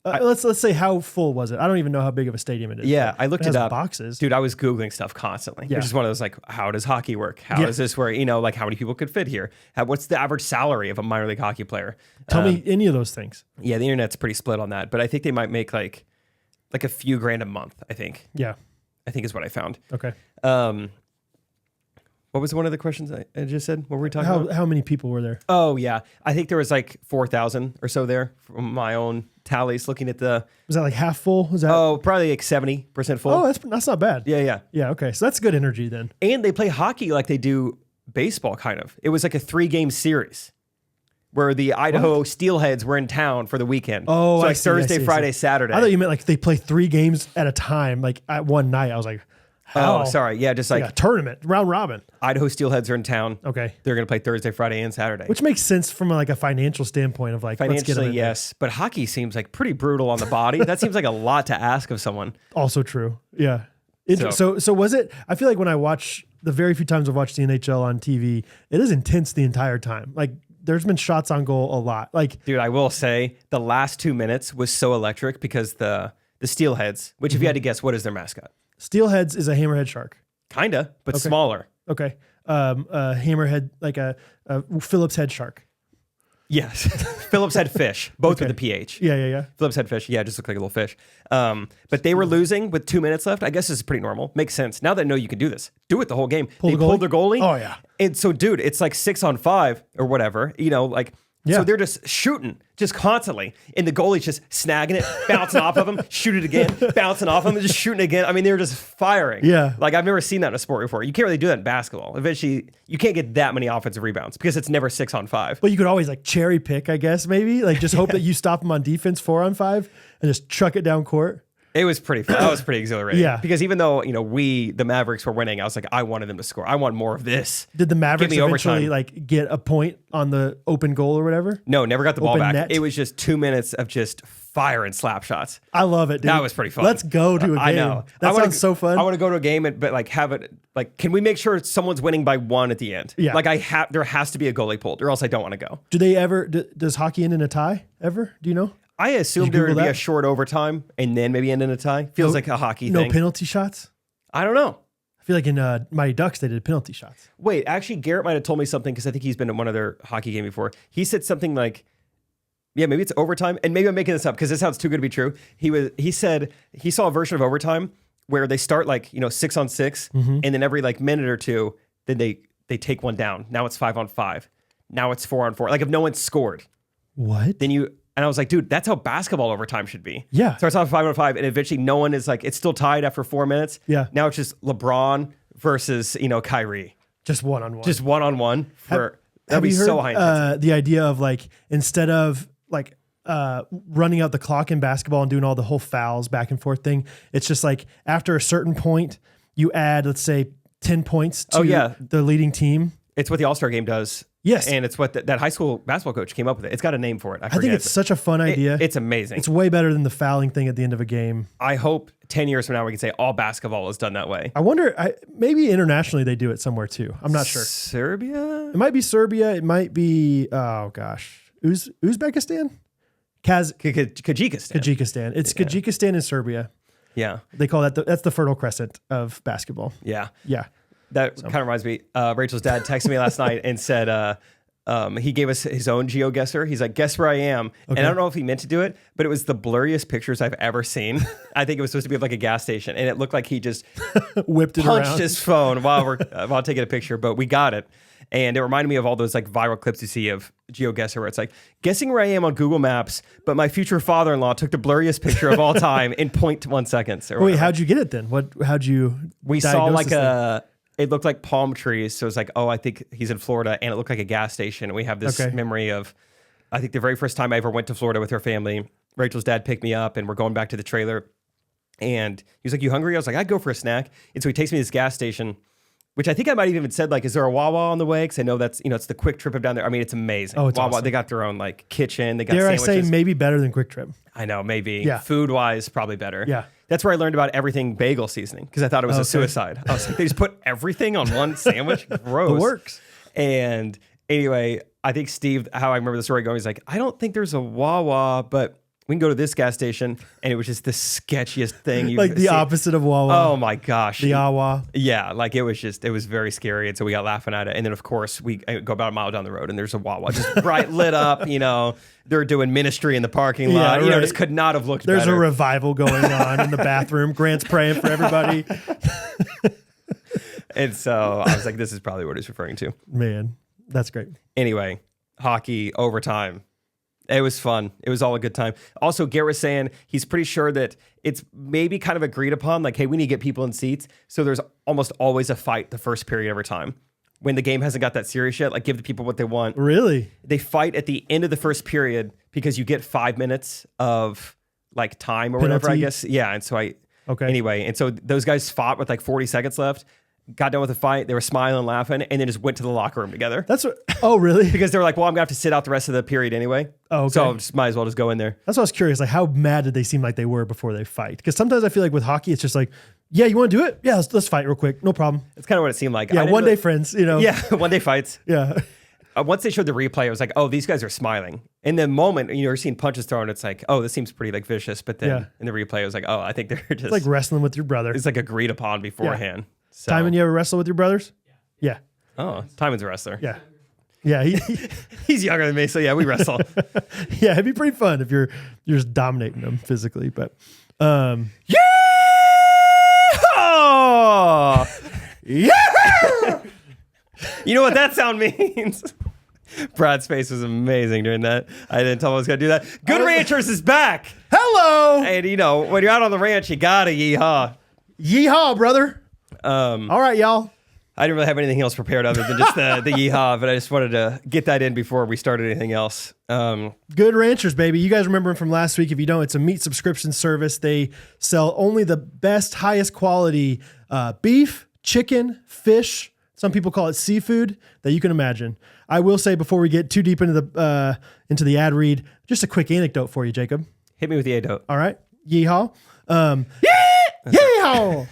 [SPEAKER 2] Let's say how full was it? I don't even know how big of a stadium it is.
[SPEAKER 1] Yeah, I looked it up.
[SPEAKER 2] Boxes.
[SPEAKER 1] Dude, I was Googling stuff constantly.
[SPEAKER 2] Yeah.
[SPEAKER 1] Which is one of those like, how does hockey work? How does this work? Like how many people could fit here? What's the average salary of a minor league hockey player?
[SPEAKER 2] Tell me any of those things.
[SPEAKER 1] Yeah, the internet's pretty split on that, but I think they might make like a few grand a month, I think.
[SPEAKER 2] Yeah.
[SPEAKER 1] I think is what I found.
[SPEAKER 2] Okay.
[SPEAKER 1] What was one of the questions I just said? What were we talking about?
[SPEAKER 2] How many people were there?
[SPEAKER 1] Oh, yeah. I think there was like 4,000 or so there from my own tallies looking at the...
[SPEAKER 2] Was that like half full? Was that?
[SPEAKER 1] Oh, probably like 70% full.
[SPEAKER 2] Oh, that's not bad.
[SPEAKER 1] Yeah.
[SPEAKER 2] Yeah, okay. So that's good energy then.
[SPEAKER 1] And they play hockey like they do baseball, kind of. It was like a 3-game series where the Idaho Steelheads were in town for the weekend.
[SPEAKER 2] Oh,
[SPEAKER 1] so like
[SPEAKER 2] I see,
[SPEAKER 1] Thursday,
[SPEAKER 2] I see.
[SPEAKER 1] Friday, Saturday.
[SPEAKER 2] I thought you meant like they play 3 games at a time, like at one night. I was like, how?
[SPEAKER 1] Oh, sorry. Yeah, just like
[SPEAKER 2] a tournament, round robin.
[SPEAKER 1] Idaho Steelheads are in town.
[SPEAKER 2] Okay.
[SPEAKER 1] They're going to play Thursday, Friday, and Saturday.
[SPEAKER 2] Which makes sense from like a financial standpoint of like, let's get them
[SPEAKER 1] Financially,
[SPEAKER 2] in
[SPEAKER 1] yes. But hockey seems like pretty brutal on the body. That seems like a lot to ask of someone.
[SPEAKER 2] there. Also true. Yeah.
[SPEAKER 1] So
[SPEAKER 2] Was it, I feel like when I watch the very few times I've watched the NHL on TV, it is intense the entire time. Like there's been shots on goal a lot. Like,
[SPEAKER 1] dude, I will say the last 2 minutes was so electric because the Steelheads, which if you had to guess, what is their mascot?
[SPEAKER 2] Steelheads is a hammerhead shark.
[SPEAKER 1] Kinda, but
[SPEAKER 2] Okay.
[SPEAKER 1] smaller.
[SPEAKER 2] Okay. Hammerhead, like a Phillips head shark.
[SPEAKER 1] Yes. Phillips had fish, both with the PH.
[SPEAKER 2] Yeah.
[SPEAKER 1] Phillips had fish. Yeah, it just looked like a little fish. But they were losing with 2 minutes left. I guess this is pretty normal. Makes sense. Now that I know you can do this, do it the whole game. They pulled their goalie.
[SPEAKER 2] Oh, yeah.
[SPEAKER 1] And so, dude, it's like 6-on-5 or whatever,
[SPEAKER 2] Yeah.
[SPEAKER 1] So they're just shooting just constantly. And the goalie's just snagging it, bouncing off of him, shoot it again, bouncing off him, and just shooting again. I mean, they're just firing.
[SPEAKER 2] Yeah.
[SPEAKER 1] Like, I've never seen that in a sport before. You can't really do that in basketball. Eventually, you can't get that many offensive rebounds because it's never 6-on-5.
[SPEAKER 2] But you could always like cherry pick, I guess, maybe. Like just hope that you stop them on defense 4-on-5 and just truck it down court.
[SPEAKER 1] It was pretty fun. That was pretty exhilarating.
[SPEAKER 2] Yeah.
[SPEAKER 1] Because even though, the Mavericks were winning, I was like, I wanted them to score. I want more of this.
[SPEAKER 2] Did the Mavericks
[SPEAKER 1] Give me
[SPEAKER 2] eventually
[SPEAKER 1] overtime.
[SPEAKER 2] like get a point on the open goal or whatever?
[SPEAKER 1] No, never got the ball
[SPEAKER 2] Open
[SPEAKER 1] back.
[SPEAKER 2] net?
[SPEAKER 1] It was just 2 minutes of just fire and slap shots.
[SPEAKER 2] I love it, dude.
[SPEAKER 1] That was pretty fun.
[SPEAKER 2] Let's go to a game.
[SPEAKER 1] I know.
[SPEAKER 2] That sounds so fun.
[SPEAKER 1] I want to go to a game, but like have it like, can we make sure someone's winning by 1 at the end?
[SPEAKER 2] Yeah.
[SPEAKER 1] Like there has to be a goalie pulled, or else I don't want to go.
[SPEAKER 2] Do they ever? Does hockey end in a tie ever? Do you know?
[SPEAKER 1] I assumed there would
[SPEAKER 2] Google
[SPEAKER 1] be
[SPEAKER 2] that?
[SPEAKER 1] a short overtime and then maybe end in a tie. Feels like a hockey
[SPEAKER 2] No
[SPEAKER 1] thing.
[SPEAKER 2] penalty shots.
[SPEAKER 1] I don't know.
[SPEAKER 2] I feel like in Mighty Ducks they did penalty shots.
[SPEAKER 1] Wait, actually, Garrett might have told me something because I think he's been in one of their hockey game before. He said something like, yeah, maybe it's overtime. And maybe I'm making this up because this sounds too good to be true. He said he saw a version of overtime where they start 6-on-6 and then every minute or two, then they take one down. Now it's 5-on-5. Now it's 4-on-4. Like if no one's scored,
[SPEAKER 2] What?
[SPEAKER 1] then and I was like, dude, that's how basketball overtime should be.
[SPEAKER 2] Yeah.
[SPEAKER 1] Starts off 5-on-5 and eventually no one is it's still tied after 4 minutes.
[SPEAKER 2] Yeah.
[SPEAKER 1] Now it's just LeBron versus, Kyrie.
[SPEAKER 2] Just 1-on-1.
[SPEAKER 1] Just 1-on-1 that'd
[SPEAKER 2] Have
[SPEAKER 1] be
[SPEAKER 2] you heard
[SPEAKER 1] so high intensity.
[SPEAKER 2] the idea of instead of running out the clock in basketball and doing all the whole fouls back and forth thing, it's just after a certain point you add, let's say, 10 points to the leading team.
[SPEAKER 1] It's what the All-Star game does.
[SPEAKER 2] Yes.
[SPEAKER 1] And it's what that high school basketball coach came up with it. It's got a name for it. I
[SPEAKER 2] think
[SPEAKER 1] forget.
[SPEAKER 2] it's such a fun idea.
[SPEAKER 1] It's amazing.
[SPEAKER 2] It's way better than the fouling thing at the end of a game.
[SPEAKER 1] I hope 10 years from now we can say all basketball is done that way.
[SPEAKER 2] I wonder, maybe internationally they do it somewhere too. I'm not sure.
[SPEAKER 1] Serbia?
[SPEAKER 2] It might be Serbia. It might be, oh gosh, Uzbekistan?
[SPEAKER 1] Kyrgyzstan.
[SPEAKER 2] Kyrgyzstan. It's Kyrgyzstan and Serbia.
[SPEAKER 1] Yeah.
[SPEAKER 2] They call that's the Fertile Crescent of basketball.
[SPEAKER 1] Yeah.
[SPEAKER 2] Yeah.
[SPEAKER 1] That kind of reminds me. Rachel's dad texted me last night and said he gave us his own GeoGuessr. He's like, guess where I am. And I don't know if he meant to do it, but it was the blurriest pictures I've ever seen. I think it was supposed to be of a gas station. And it looked like he just
[SPEAKER 2] whipped it
[SPEAKER 1] punched
[SPEAKER 2] around.
[SPEAKER 1] his phone while taking a picture. But we got it. And it reminded me of all those viral clips you see of GeoGuessr where it's guessing where I am on Google Maps, but my future father-in-law took the blurriest picture of all time in 0.1 seconds. Or
[SPEAKER 2] Wait, how'd you get it then? How'd you
[SPEAKER 1] We saw
[SPEAKER 2] diagnose this thing?
[SPEAKER 1] it looked like palm trees. So it's I think he's in Florida, and it looked like a gas station. And we have this memory of, I think the very first time I ever went to Florida with her family, Rachel's dad picked me up and we're going back to the trailer. And he was like, you hungry? I was like, I'd go for a snack. And so he takes me to this gas station, which I think I might have even said, is there a Wawa on the way? Because I know that's, it's the quick trip of down there. I mean, it's amazing.
[SPEAKER 2] Oh, it's
[SPEAKER 1] Wawa,
[SPEAKER 2] awesome.
[SPEAKER 1] they got their own kitchen. They got
[SPEAKER 2] Dare
[SPEAKER 1] sandwiches.
[SPEAKER 2] I say maybe better than Quick Trip?
[SPEAKER 1] I know, maybe.
[SPEAKER 2] Yeah.
[SPEAKER 1] Food-wise, probably better.
[SPEAKER 2] Yeah.
[SPEAKER 1] That's where I learned about everything bagel seasoning, because I thought it was a suicide. I was like, they just put everything on one sandwich? Gross.
[SPEAKER 2] It works.
[SPEAKER 1] And anyway, I think Steve, how I remember the story going, he's like, I don't think there's a Wawa, but we can go to this gas station. And it was just the sketchiest thing you've
[SPEAKER 2] The
[SPEAKER 1] seen.
[SPEAKER 2] opposite of Wawa.
[SPEAKER 1] Oh my gosh.
[SPEAKER 2] The Awa.
[SPEAKER 1] Yeah, it was very scary. And so we got laughing at it. And then, of course, we go about a mile down the road and there's a Wawa just bright lit up. They're doing ministry in the parking lot.
[SPEAKER 2] Yeah, right.
[SPEAKER 1] This could not have looked
[SPEAKER 2] There's
[SPEAKER 1] better.
[SPEAKER 2] a revival going on in the bathroom. Grant's praying for everybody.
[SPEAKER 1] And so I was like, this is probably what he's referring to.
[SPEAKER 2] Man, that's great.
[SPEAKER 1] Anyway, hockey, overtime. It was fun. It was all a good time. Also, Garrett was saying he's pretty sure that it's maybe kind of agreed upon, hey, we need to get people in seats. So there's almost always a fight the first period every time. When the game hasn't got that serious yet, give the people what they want.
[SPEAKER 2] Really?
[SPEAKER 1] They fight at the end of the first period because you get 5 minutes of time or whatever, I
[SPEAKER 2] Penalty?
[SPEAKER 1] guess. Yeah. And so
[SPEAKER 2] Okay.
[SPEAKER 1] Anyway, and so those guys fought with 40 seconds left, got done with the fight. They were smiling, laughing, and then just went to the locker room together.
[SPEAKER 2] That's what. Oh, really?
[SPEAKER 1] Because they were like, well, I'm going to have to sit out the rest of the period anyway.
[SPEAKER 2] Oh, okay.
[SPEAKER 1] So just might as well just go in there.
[SPEAKER 2] That's what I was curious. How mad did they seem like they were before they fight? Because sometimes I feel like with hockey, it's just yeah, you want to do it? Yeah, let's fight real quick. No problem.
[SPEAKER 1] It's kind of what it seemed like.
[SPEAKER 2] Yeah, one day friends,
[SPEAKER 1] Yeah, one day fights.
[SPEAKER 2] Yeah.
[SPEAKER 1] Once they showed the replay, I was like, oh, these guys are smiling. In the moment, you're seeing punches thrown, it's oh, this seems pretty vicious. But then in the replay, I was like, oh, I think they're just...
[SPEAKER 2] It's like wrestling with your brother.
[SPEAKER 1] It's agreed upon beforehand. So.
[SPEAKER 2] Timon, you ever wrestle with your brothers? Yeah.
[SPEAKER 1] Oh, Timon's a wrestler.
[SPEAKER 2] Yeah. Yeah,
[SPEAKER 1] He's younger than me, so yeah, we wrestle.
[SPEAKER 2] yeah, it'd be pretty fun if you're just dominating him physically. But
[SPEAKER 1] Yeah!
[SPEAKER 2] yeah,
[SPEAKER 1] You know what that sound means? Brad's face was amazing during that. I didn't tell him I was going to do that. Good Ranchers is back.
[SPEAKER 2] hello,
[SPEAKER 1] And, you know, when you're out on the ranch, you got to yeehaw.
[SPEAKER 2] yeehaw, brother. All right, y'all.
[SPEAKER 1] I didn't really have anything else prepared other than just the yeehaw, but I just wanted to get that in before we started anything else.
[SPEAKER 2] Good Ranchers, baby. You guys remember them from last week. If you don't, it's a meat subscription service. They sell only the best, highest quality beef, chicken, fish. Some people call it seafood that you can imagine. I will say before we get too deep into the ad read, just a quick anecdote for you, Jacob.
[SPEAKER 1] Hit me with the anecdote.
[SPEAKER 2] All right. Yeehaw. Yeehaw.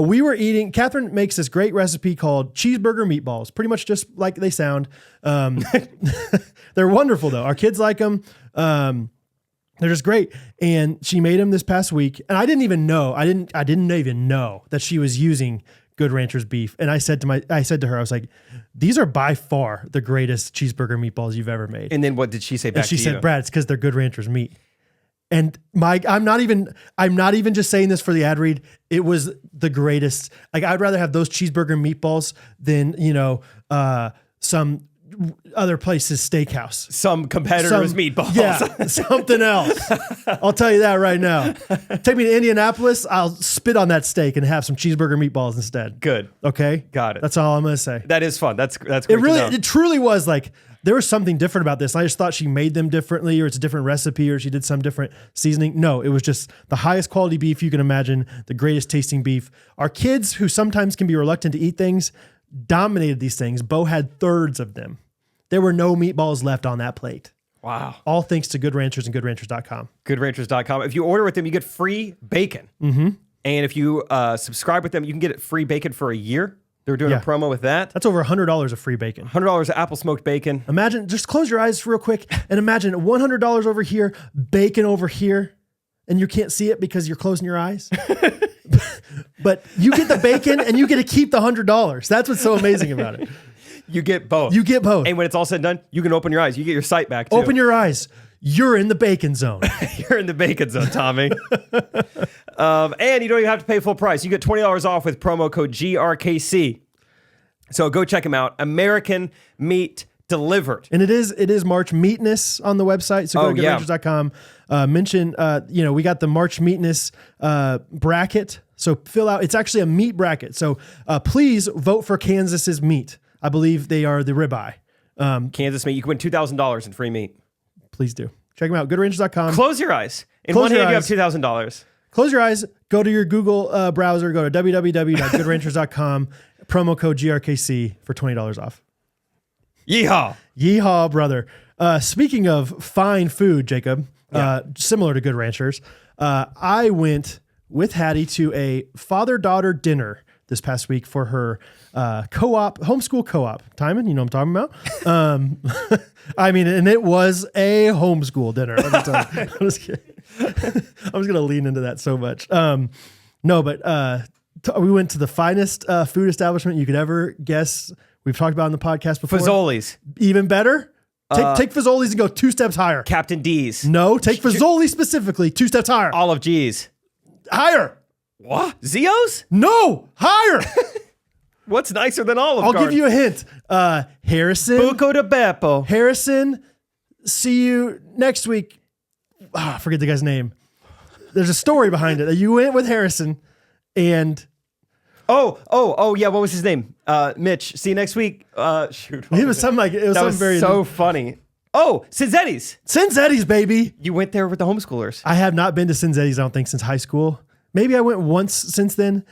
[SPEAKER 2] We were eating, Catherine makes this great recipe called cheeseburger meatballs, pretty much just like they sound. They're wonderful though. Our kids like them. They're just great. And she made them this past week. And I didn't even know, I didn't even know that she was using Good Ranchers beef. And I said to her, I was like, these are by far the greatest cheeseburger meatballs you've ever made.
[SPEAKER 1] And then what did she say back
[SPEAKER 2] and she
[SPEAKER 1] to
[SPEAKER 2] said,
[SPEAKER 1] you?
[SPEAKER 2] Brad, it's because they're Good Ranchers meat. And I'm not even just saying this for the ad read. It was the greatest. Like, I'd rather have those cheeseburger meatballs than, some other place's steakhouse.
[SPEAKER 1] Some competitor's meatballs.
[SPEAKER 2] Yeah, something else. I'll tell you that right now. Take me to Indianapolis. I'll spit on that steak and have some cheeseburger meatballs instead.
[SPEAKER 1] Good.
[SPEAKER 2] Okay?
[SPEAKER 1] Got it.
[SPEAKER 2] That's all I'm going to say.
[SPEAKER 1] That is fun. That's great
[SPEAKER 2] It truly was like, there was something different about this. I just thought she made them differently, or it's a different recipe, or she did some different seasoning. No, it was just the highest quality beef you can imagine, the greatest tasting beef. Our kids, who sometimes can be reluctant to eat things, dominated these things. Bo had thirds of them. There were no meatballs left on that plate.
[SPEAKER 1] Wow.
[SPEAKER 2] All thanks to Good Ranchers and GoodRanchers.com.
[SPEAKER 1] GoodRanchers.com. If you order with them, you get free bacon. Mm-hmm. And if you subscribe with them, you can get free bacon for a year. They're doing a promo with that.
[SPEAKER 2] That's over $100 of free bacon.
[SPEAKER 1] $100 of apple smoked bacon.
[SPEAKER 2] Imagine, just close your eyes real quick and imagine $100 over here, bacon over here, and you can't see it because you're closing your eyes. But you get the bacon and you get to keep the $100. That's what's so amazing about it.
[SPEAKER 1] You get both.
[SPEAKER 2] You get both.
[SPEAKER 1] And when it's all said and done, you can open your eyes. You get your sight back too.
[SPEAKER 2] Open your eyes. You're in the bacon zone.
[SPEAKER 1] You're in the bacon zone, Tommy. And you don't even have to pay full price. You get $20 off with promo code GRKC. So go check them out. American Meat Delivered.
[SPEAKER 2] And it is March Meatness on the website. So go to GoodRanchers.com. Mention, we got the March Meatness bracket. So fill out, it's actually a meat bracket. So please vote for Kansas's meat. I believe they are the ribeye.
[SPEAKER 1] Kansas meat. You can win $2,000 in free meat.
[SPEAKER 2] Please do. Check them out. GoodRanchers.com.
[SPEAKER 1] Close your eyes. In one hand, you have $2,000.
[SPEAKER 2] Close your eyes. Go to your Google browser. Go to www.goodranchers.com. Promo code GRKC for $20 off.
[SPEAKER 1] Yeehaw.
[SPEAKER 2] Yeehaw, brother. Speaking of fine food, Jacob, similar to Good Ranchers, I went with Hattie to a father-daughter dinner this past week for her homeschool co-op. Timon, you know what I'm talking about? And it was a homeschool dinner. Let me tell you. I'm just kidding. I was going to lean into that so much. We went to the finest food establishment you could ever guess. We've talked about in the podcast before.
[SPEAKER 1] Fazoli's.
[SPEAKER 2] Even better. Take Fazoli's and go 2 steps higher.
[SPEAKER 1] Captain D's.
[SPEAKER 2] No, take Fazoli specifically 2 steps higher.
[SPEAKER 1] Olive G's.
[SPEAKER 2] Higher.
[SPEAKER 1] What? Zio's?
[SPEAKER 2] No, higher.
[SPEAKER 1] What's nicer than Olive
[SPEAKER 2] I'll
[SPEAKER 1] Garden?
[SPEAKER 2] give you a hint. Harrison.
[SPEAKER 1] Buco de Beppo.
[SPEAKER 2] Harrison, see you next week. I forget the guy's name. There's a story behind it. You went with Harrison and...
[SPEAKER 1] Oh, yeah. What was his name? Mitch. See you next week. Shoot.
[SPEAKER 2] It was something like... It was
[SPEAKER 1] that
[SPEAKER 2] something
[SPEAKER 1] was
[SPEAKER 2] very...
[SPEAKER 1] so funny. Oh, Cinzetti's.
[SPEAKER 2] Cinzetti's, baby.
[SPEAKER 1] You went there with the homeschoolers.
[SPEAKER 2] I have not been to Cinzetti's, I don't think, since high school. Maybe I went once since then.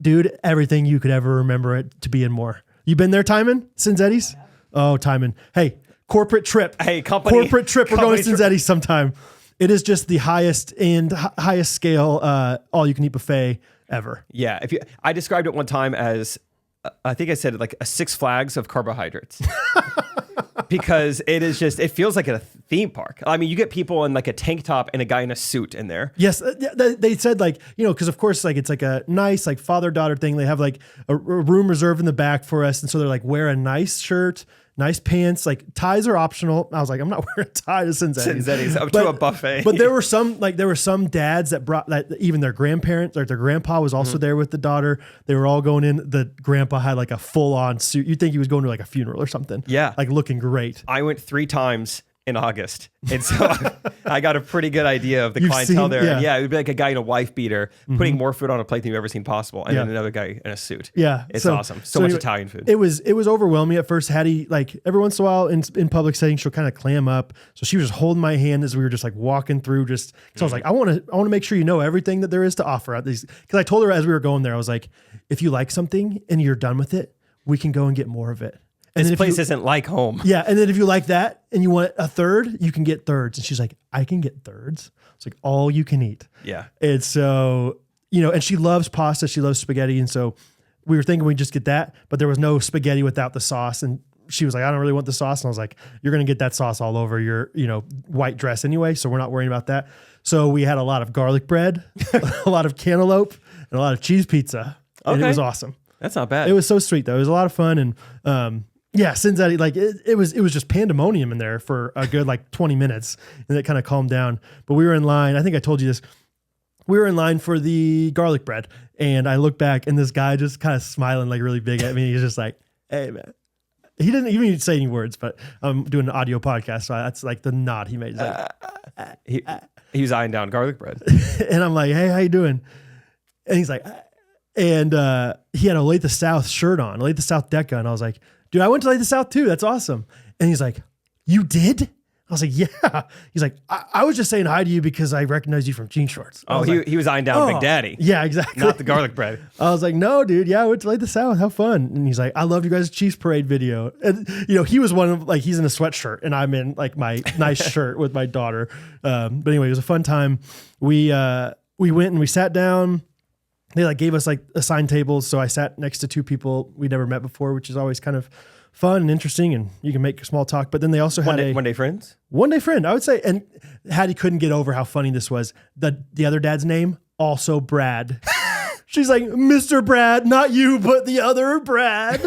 [SPEAKER 2] Dude, everything you could ever remember it to be and more. You been there, Timon? Cinzetti's? Oh, Timon. Hey, corporate trip.
[SPEAKER 1] Hey, company.
[SPEAKER 2] Corporate trip. We're going to Cinzetti's sometime. It is just the highest scale, all you can eat buffet ever.
[SPEAKER 1] Yeah. I described it one time as, I think I said it like a Six Flags of carbohydrates. Because it feels like a theme park. I mean, you get people in like a tank top and a guy in a suit in there.
[SPEAKER 2] Yes. They said because of course, it's like a nice like father-daughter thing. They have like a room reserved in the back for us. And so they're like, wear a nice shirt, nice pants. Like ties are optional. I was like, I'm not wearing a tie to
[SPEAKER 1] Cinzetti's up to a buffet.
[SPEAKER 2] But there were some dads that brought that, even their grandparents, like their grandpa was also there with the daughter. They were all going in. The grandpa had like a full on suit. You'd think he was going to like a funeral or something.
[SPEAKER 1] Yeah.
[SPEAKER 2] Like looking great.
[SPEAKER 1] I went 3 times in August. And so I got a pretty good idea of the clientele there. And it would be like a guy in a wife beater putting more food on a plate than you've ever seen possible. And then another guy in a suit.
[SPEAKER 2] Yeah.
[SPEAKER 1] It's awesome. So much Italian food.
[SPEAKER 2] It was overwhelming at first. Hattie, like every once in a while in public settings, she'll kind of clam up. So she was just holding my hand as we were just like walking through so I was like, I want to make sure you know everything that there is to offer at these. Cause I told her as we were going there, I was like, if you like something and you're done with it, we can go and get more of it. And
[SPEAKER 1] this place isn't like home.
[SPEAKER 2] Yeah. And then if you like that and you want a third, you can get thirds. And she's like, I can get thirds. It's like all you can eat.
[SPEAKER 1] Yeah.
[SPEAKER 2] And so, and she loves pasta. She loves spaghetti. And so we were thinking we'd just get that, but there was no spaghetti without the sauce. And she was like, I don't really want the sauce. And I was like, you're going to get that sauce all over your, white dress anyway. So we're not worrying about that. So we had a lot of garlic bread, a lot of cantaloupe, and a lot of cheese pizza. And it was awesome.
[SPEAKER 1] That's not bad.
[SPEAKER 2] It was so sweet though. It was a lot of fun. And, Cincinnati, like it was just pandemonium in there for a good like 20 minutes, and it kind of calmed down. But we were in line. I think I told you this. We were in line for the garlic bread, and I looked back, and this guy just kind of smiling like really big at me. He's just like, "Hey, man." He didn't even say any words, but I'm doing an audio podcast, so that's like the nod he made. He's like,
[SPEAKER 1] he was eyeing down garlic bread,
[SPEAKER 2] and I'm like, "Hey, how you doing?" And he's like, and he had a Late the South shirt on, Late the South Deca, and I was like, dude, I went to Late the South too. That's awesome. And he's like, you did? I was like, yeah. He's like, I was just saying hi to you because I recognized you from jean shorts.
[SPEAKER 1] He was eyeing down Big Daddy.
[SPEAKER 2] Yeah, exactly.
[SPEAKER 1] Not the garlic bread.
[SPEAKER 2] I was like, no, dude. Yeah, I went to Late the South. How fun. And he's like, I loved you guys' Chiefs Parade video. And, he was one of like, he's in a sweatshirt and I'm in like my nice shirt with my daughter. But anyway, it was a fun time. We went and we sat down. They like gave us like assigned tables. So I sat next to 2 people we'd never met before, which is always kind of fun and interesting, and you can make small talk. But then they also had
[SPEAKER 1] one day friends.
[SPEAKER 2] One day friend, I would say. And Hattie couldn't get over how funny this was. The other dad's name, also Brad. She's like, Mr. Brad, not you, but the other Brad.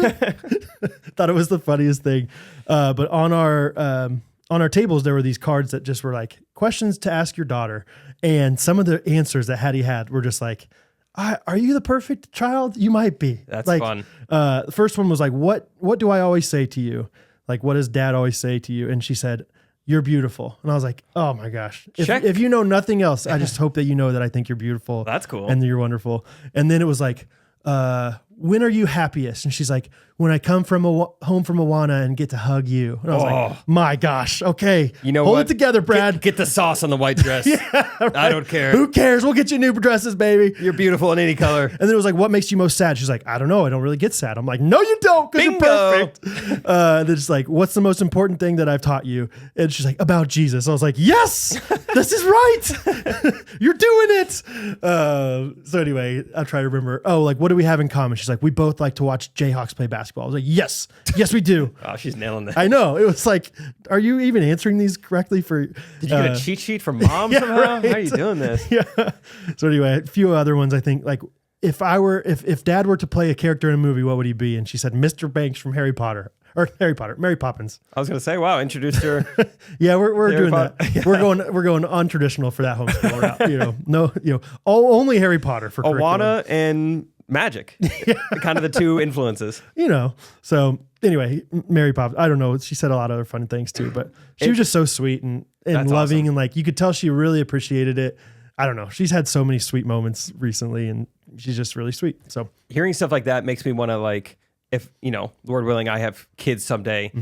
[SPEAKER 2] Thought it was the funniest thing. But on our tables, there were these cards that just were like questions to ask your daughter. And some of the answers that Hattie had were just like, are you the perfect child? You might be.
[SPEAKER 1] That's
[SPEAKER 2] like,
[SPEAKER 1] fun.
[SPEAKER 2] The first one was like, what do I always say to you? Like, what does dad always say to you? And she said, you're beautiful. And I was like, oh my gosh. If you know nothing else, I just hope that you know that I think you're beautiful.
[SPEAKER 1] That's cool.
[SPEAKER 2] And you're wonderful. And then it was like, when are you happiest? And she's like, when I come from home from Awana and get to hug you. And I was like, my gosh. Okay.
[SPEAKER 1] You know
[SPEAKER 2] Hold
[SPEAKER 1] what?
[SPEAKER 2] it together, Brad.
[SPEAKER 1] Get the sauce on the white dress.
[SPEAKER 2] Yeah, right.
[SPEAKER 1] I don't care.
[SPEAKER 2] Who cares? We'll get you new dresses, baby.
[SPEAKER 1] You're beautiful in any color.
[SPEAKER 2] And then it was like, what makes you most sad? She's like, I don't know. I don't really get sad. I'm like, no, you don't, because you're perfect. Then it's like, what's the most important thing that I've taught you? And she's like, about Jesus. I was like, yes, this is right. You're doing it. So anyway, I'll try to remember. Oh, like, what do we have in common? She's like, we both like to watch Jayhawks play basketball. I was like, yes, we do.
[SPEAKER 1] Oh, she's nailing that.
[SPEAKER 2] I know. It was like, are you even answering these correctly? Did
[SPEAKER 1] you get a cheat sheet from mom somehow? Right. How are you doing this?
[SPEAKER 2] Yeah. So anyway, a few other ones. I think like if dad were to play a character in a movie, what would he be? And she said, Mr. Banks from Mary Poppins.
[SPEAKER 1] I was going to say, wow, introduced her.
[SPEAKER 2] Yeah, we're doing that.
[SPEAKER 1] Yeah.
[SPEAKER 2] We're going untraditional for that homeschool route. Only Harry Potter for
[SPEAKER 1] Awana and magic. Yeah. Kind of the 2 influences.
[SPEAKER 2] So anyway, Mary Poppins. I don't know. She said a lot of other fun things too, but she was just so sweet and loving, awesome. And like you could tell she really appreciated it. I don't know. She's had so many sweet moments recently, and she's just really sweet. So
[SPEAKER 1] hearing stuff like that makes me want to like, if, Lord willing, I have kids someday,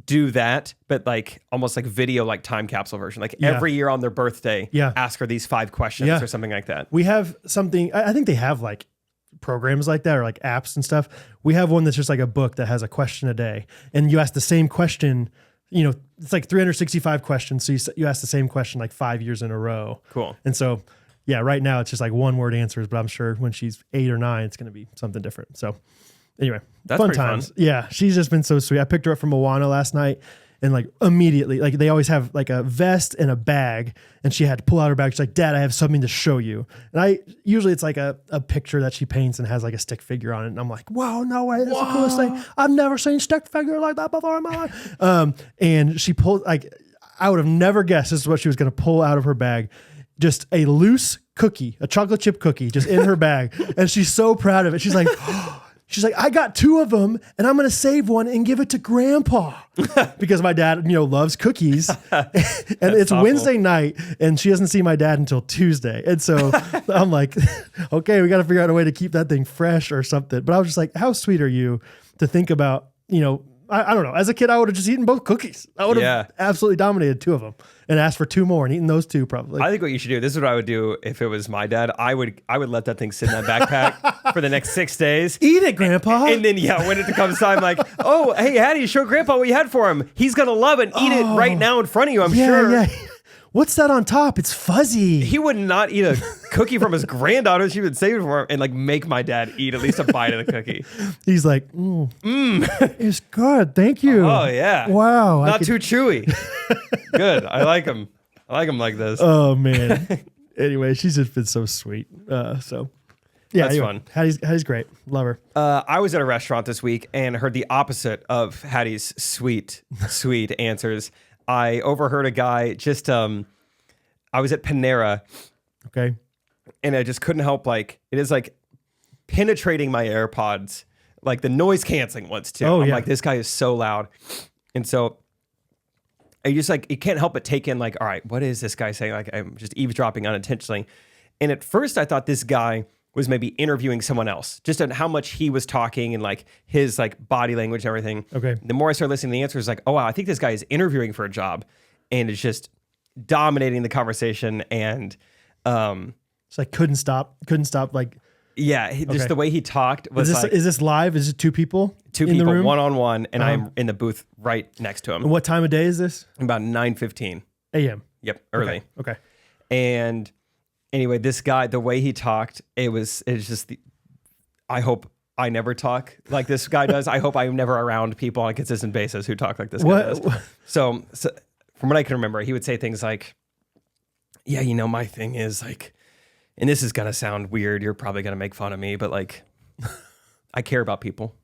[SPEAKER 1] do that, but like almost like video, like time capsule version, like every year on their birthday, ask her these 5 questions or something like that. We have something, I think they have like programs like that or like apps and stuff. We have one that's just like a book that has a question a day, and you ask the same question, it's like 365 questions. So you ask the same question like 5 years in a row. Cool. And so, yeah, right now it's just like 1-word answers, but I'm sure when she's 8 or 9, it's going to be something different. So anyway, that's fun times. Fun. Yeah. She's just been so sweet. I picked her up from Awana last night,
[SPEAKER 2] And like immediately, like they always have like a vest and a bag, and she had to pull out her bag. She's like, Dad, I have something to show you. And usually it's like a picture that she paints and has like a stick figure on it. And I'm like, wow, no way. That's the coolest thing. I've never seen stick figure like that before in my life. And she pulled, like, I would have never guessed this is what she was going to pull out of her bag. Just a loose cookie, a chocolate chip cookie just in her bag. And she's so proud of it. She's like, I got 2 of them and I'm going to save one and give it to Grandpa because my dad, loves cookies and it's awful. Wednesday night and she doesn't see my dad until Tuesday. And so I'm like, okay, we got to figure out a way to keep that thing fresh or something. But I was just like, how sweet are you to think about, I don't know. As a kid, I would have just eaten both cookies. I would have absolutely dominated 2 of them and asked for 2 more and eaten those 2 probably.
[SPEAKER 1] I think what you should do, this is what I would do if it was my dad. I would let that thing sit in that backpack for the next 6 days.
[SPEAKER 2] Eat it, Grandpa.
[SPEAKER 1] And then, when it comes time, like, oh, hey, Hattie, show Grandpa what you had for him. He's going to love it. Eat it right now in front of you, I'm sure. Yeah.
[SPEAKER 2] What's that on top? It's fuzzy.
[SPEAKER 1] He would not eat a cookie from his granddaughter. She would save it for him and like make my dad eat at least a bite of the cookie.
[SPEAKER 2] He's like, it's good. Thank you.
[SPEAKER 1] Oh, yeah.
[SPEAKER 2] Wow.
[SPEAKER 1] Not too chewy. Good. I like him. I like him like this.
[SPEAKER 2] Oh, man. Anyway, she's just been so sweet. So, yeah.
[SPEAKER 1] That's fun.
[SPEAKER 2] Hattie's great. Love her.
[SPEAKER 1] I was at a restaurant this week and heard the opposite of Hattie's sweet answers. I overheard a guy just, I was at Panera.
[SPEAKER 2] Okay.
[SPEAKER 1] And I just couldn't help, like, it is like penetrating my AirPods, like the noise canceling ones too. I'm like, this guy is so loud. And so I just like, you can't help but take in like, all right, what is this guy saying? Like, I'm just eavesdropping unintentionally. And at first I thought this guy was maybe interviewing someone else, just on how much he was talking and like his like body language and everything.
[SPEAKER 2] Okay.
[SPEAKER 1] The more I started listening to the answers, like, oh wow, I think this guy is interviewing for a job, and it's just dominating the conversation. And
[SPEAKER 2] it's like couldn't stop. Like,
[SPEAKER 1] just the way he talked was
[SPEAKER 2] is this live? Is it 2 people?
[SPEAKER 1] 2
[SPEAKER 2] in
[SPEAKER 1] people,
[SPEAKER 2] the room?
[SPEAKER 1] one-on-one, and I'm in the booth right next to him.
[SPEAKER 2] And what time of day is this?
[SPEAKER 1] About 9:15
[SPEAKER 2] a.m.
[SPEAKER 1] Yep, early.
[SPEAKER 2] Okay.
[SPEAKER 1] And anyway, this guy, the way he talked, it's just, I hope I never talk like this guy does. I hope I'm never around people on a consistent basis who talk like this guy does. So from what I can remember, he would say things like, yeah, my thing is like, and this is going to sound weird. You're probably going to make fun of me, but like, I care about people.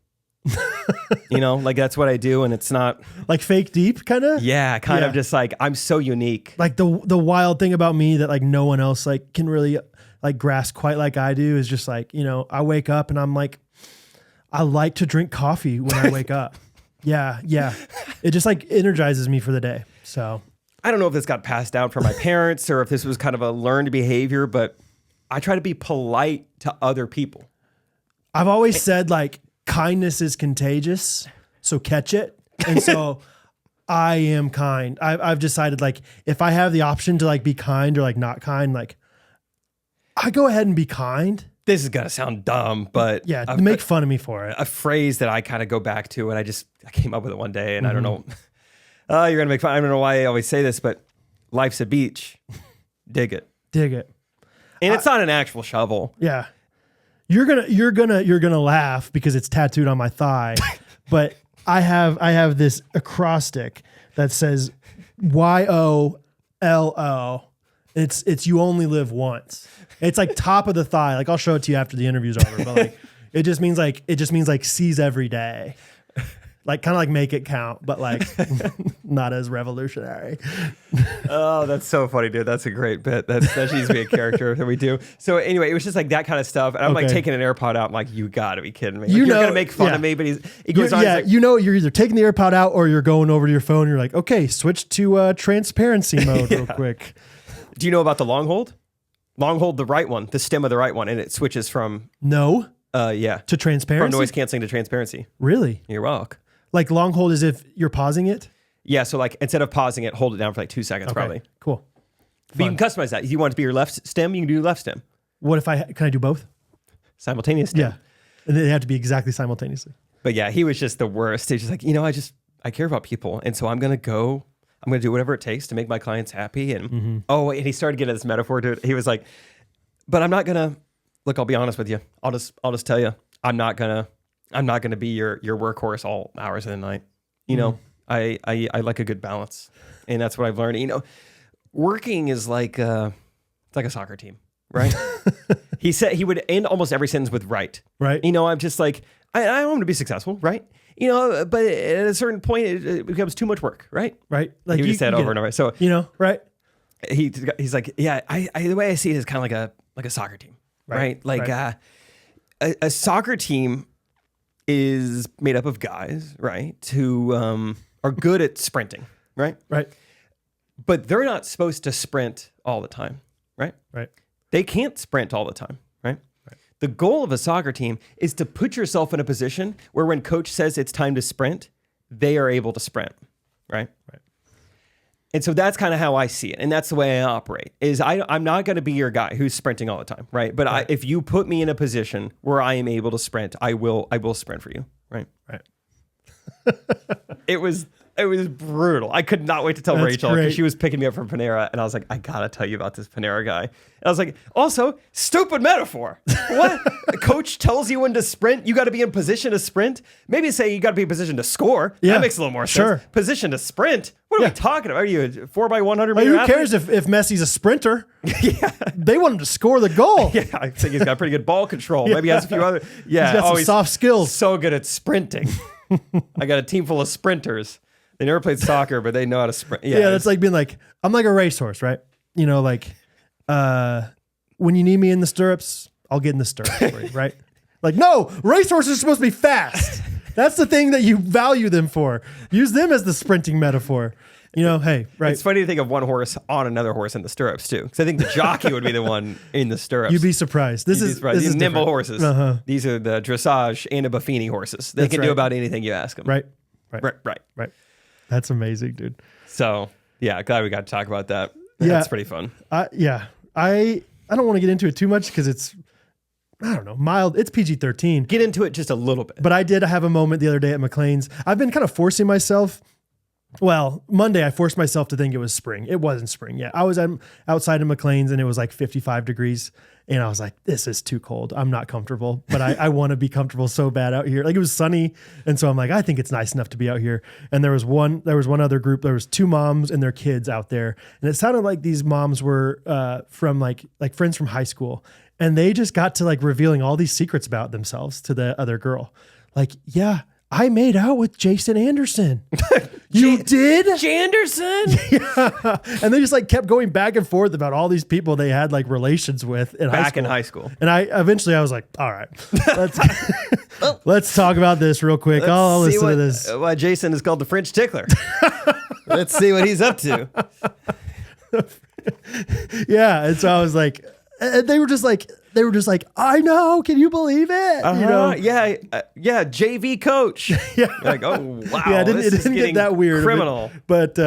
[SPEAKER 1] Like that's what I do, and it's not
[SPEAKER 2] like fake deep kind of.
[SPEAKER 1] Yeah, kind of just like I'm so unique.
[SPEAKER 2] Like the wild thing about me that like no one else like can really like grasp quite like I do is just like I wake up and I'm like I like to drink coffee when I wake up. Yeah, it just like energizes me for the day. So
[SPEAKER 1] I don't know if this got passed down from my parents or if this was kind of a learned behavior, but I try to be polite to other people.
[SPEAKER 2] I've always said like kindness is contagious, so catch it. And so I am kind. I've decided like if I have the option to like be kind or like not kind, like I go ahead and be kind.
[SPEAKER 1] This is going to sound dumb, but
[SPEAKER 2] make fun of me for it.
[SPEAKER 1] A phrase that I kind of go back to, and I came up with it one day, and I don't know. You're going to make fun. I don't know why I always say this, but life's a beach. Dig it. And it's not an actual shovel.
[SPEAKER 2] Yeah. You're gonna laugh because it's tattooed on my thigh, but I have this acrostic that says YOLO. It's you only live once. It's like top of the thigh. Like I'll show it to you after the interview's over, but like it just means like seize every day. Like kind of like make it count, but like not as revolutionary.
[SPEAKER 1] Oh, that's so funny, dude. That's a great bit. That needs to be a character that we do. So anyway, it was just like that kind of stuff. And I'm like taking an AirPod out. I'm like, you gotta be kidding me. Like, you're gonna make fun of me, but he goes on.
[SPEAKER 2] Yeah,
[SPEAKER 1] like,
[SPEAKER 2] you're either taking the AirPod out or you're going over to your phone. And you're like, okay, switch to transparency mode real quick.
[SPEAKER 1] Do you know about the long hold? Long hold, the right one, the stem of the right one, and it switches from
[SPEAKER 2] to transparency?
[SPEAKER 1] From noise canceling to transparency.
[SPEAKER 2] Really?
[SPEAKER 1] You're welcome.
[SPEAKER 2] Like long hold as if you're pausing it?
[SPEAKER 1] Yeah, so like instead of pausing it, hold it down for like 2 seconds probably.
[SPEAKER 2] Cool.
[SPEAKER 1] But you can customize that. If you want it to be your left stem, you can do left stem.
[SPEAKER 2] What if can I do both?
[SPEAKER 1] Simultaneous stem.
[SPEAKER 2] Yeah. And they have to be exactly simultaneously.
[SPEAKER 1] But yeah, he was just the worst. He's just like, I care about people. And so I'm going to do whatever it takes to make my clients happy. And and he started getting this metaphor to it. He was like, but I'm not going to, look, I'll be honest with you. I'll just tell you, I'm not going to be your workhorse all hours of the night. I like a good balance, and that's what I've learned. You know, working is like it's like a soccer team, right? He said he would end almost every sentence with right.
[SPEAKER 2] Right.
[SPEAKER 1] You know, I'm just like, I want to be successful, right? You know, but at a certain point, it becomes too much work, right?
[SPEAKER 2] Right. Like
[SPEAKER 1] He would say it over and over. So,
[SPEAKER 2] you know, right.
[SPEAKER 1] he's like, yeah, the way I see it is kind of like a soccer team, right? Like a soccer team is made up of guys, right, who are good at sprinting, right?
[SPEAKER 2] Right.
[SPEAKER 1] But they're not supposed to sprint all the time, right?
[SPEAKER 2] Right.
[SPEAKER 1] They can't sprint all the time, right? The goal of a soccer team is to put yourself in a position where when coach says it's time to sprint, they are able to sprint, right?
[SPEAKER 2] Right.
[SPEAKER 1] And so that's kind of how I see it. And that's the way I operate is I'm not going to be your guy who's sprinting all the time, right? But if you put me in a position where I am able to sprint, I will sprint for you, right?
[SPEAKER 2] Right.
[SPEAKER 1] It was brutal. I could not wait to tell Rachel because she was picking me up from Panera, and I was like, I gotta tell you about this Panera guy. And I was like, also, stupid metaphor. What? Coach tells you when to sprint, you got to be in position to sprint. Maybe say you got to be in position to score.
[SPEAKER 2] Yeah,
[SPEAKER 1] that makes a little more sense. Position to sprint. What are we talking about? Are you a 4x100 meter?
[SPEAKER 2] Who cares if Messi's a sprinter?
[SPEAKER 1] Yeah,
[SPEAKER 2] they want him to score the goal.
[SPEAKER 1] Yeah, I think he's got pretty good ball control. Maybe he has a few other. Yeah,
[SPEAKER 2] he's got some soft skills.
[SPEAKER 1] So good at sprinting. I got a team full of sprinters. They never played soccer, but they know how to sprint.
[SPEAKER 2] Yeah, that's like being like, I'm like a racehorse, right? You know, like when you need me in the stirrups, I'll get in the stirrups for you, right? Like, no, racehorses are supposed to be fast. That's the thing that you value them for. Use them as the sprinting metaphor. You know, hey, right.
[SPEAKER 1] It's funny to think of one horse on another horse in the stirrups too. Because I think the jockey would be the one in the stirrups.
[SPEAKER 2] You'd be surprised. This is
[SPEAKER 1] nimble
[SPEAKER 2] different.
[SPEAKER 1] Horses. These are the dressage and the Buffini horses. They can do about anything you ask them.
[SPEAKER 2] Right. That's amazing, dude.
[SPEAKER 1] So yeah, glad we got to talk about that.
[SPEAKER 2] Yeah,
[SPEAKER 1] that's pretty fun.
[SPEAKER 2] I don't want to get into it too much because it's, I don't know, mild. It's PG-13.
[SPEAKER 1] Get into it just a little bit.
[SPEAKER 2] But I did have a moment the other day at McLean's. I've been kind of forcing myself. Well, Monday I forced myself to think it was spring. It wasn't spring yet. I was outside of McLean's and it was like 55 degrees. And I was like, this is too cold. I'm not comfortable, but I want to be comfortable so bad out here. Like it was sunny. And so I'm like, I think it's nice enough to be out here. And there was one other group. There was two moms and their kids out there. And it sounded like these moms were from like friends from high school. And they just got to like revealing all these secrets about themselves to the other girl. Like, yeah, I made out with Jason Anderson. You did?
[SPEAKER 1] Janderson?
[SPEAKER 2] Yeah. And they just like kept going back and forth about all these people they had like relations with in high school. And I was like, all right, let's talk about this real quick. I'll listen to this.
[SPEAKER 1] Why Jason is called the French tickler. Let's see what he's up to.
[SPEAKER 2] Yeah. And so I was like, they were just like, I know. Can you believe it? You know?
[SPEAKER 1] Yeah. JV coach. Yeah. You're like, oh, wow.
[SPEAKER 2] Yeah, it didn't get that weird.
[SPEAKER 1] Criminal.
[SPEAKER 2] But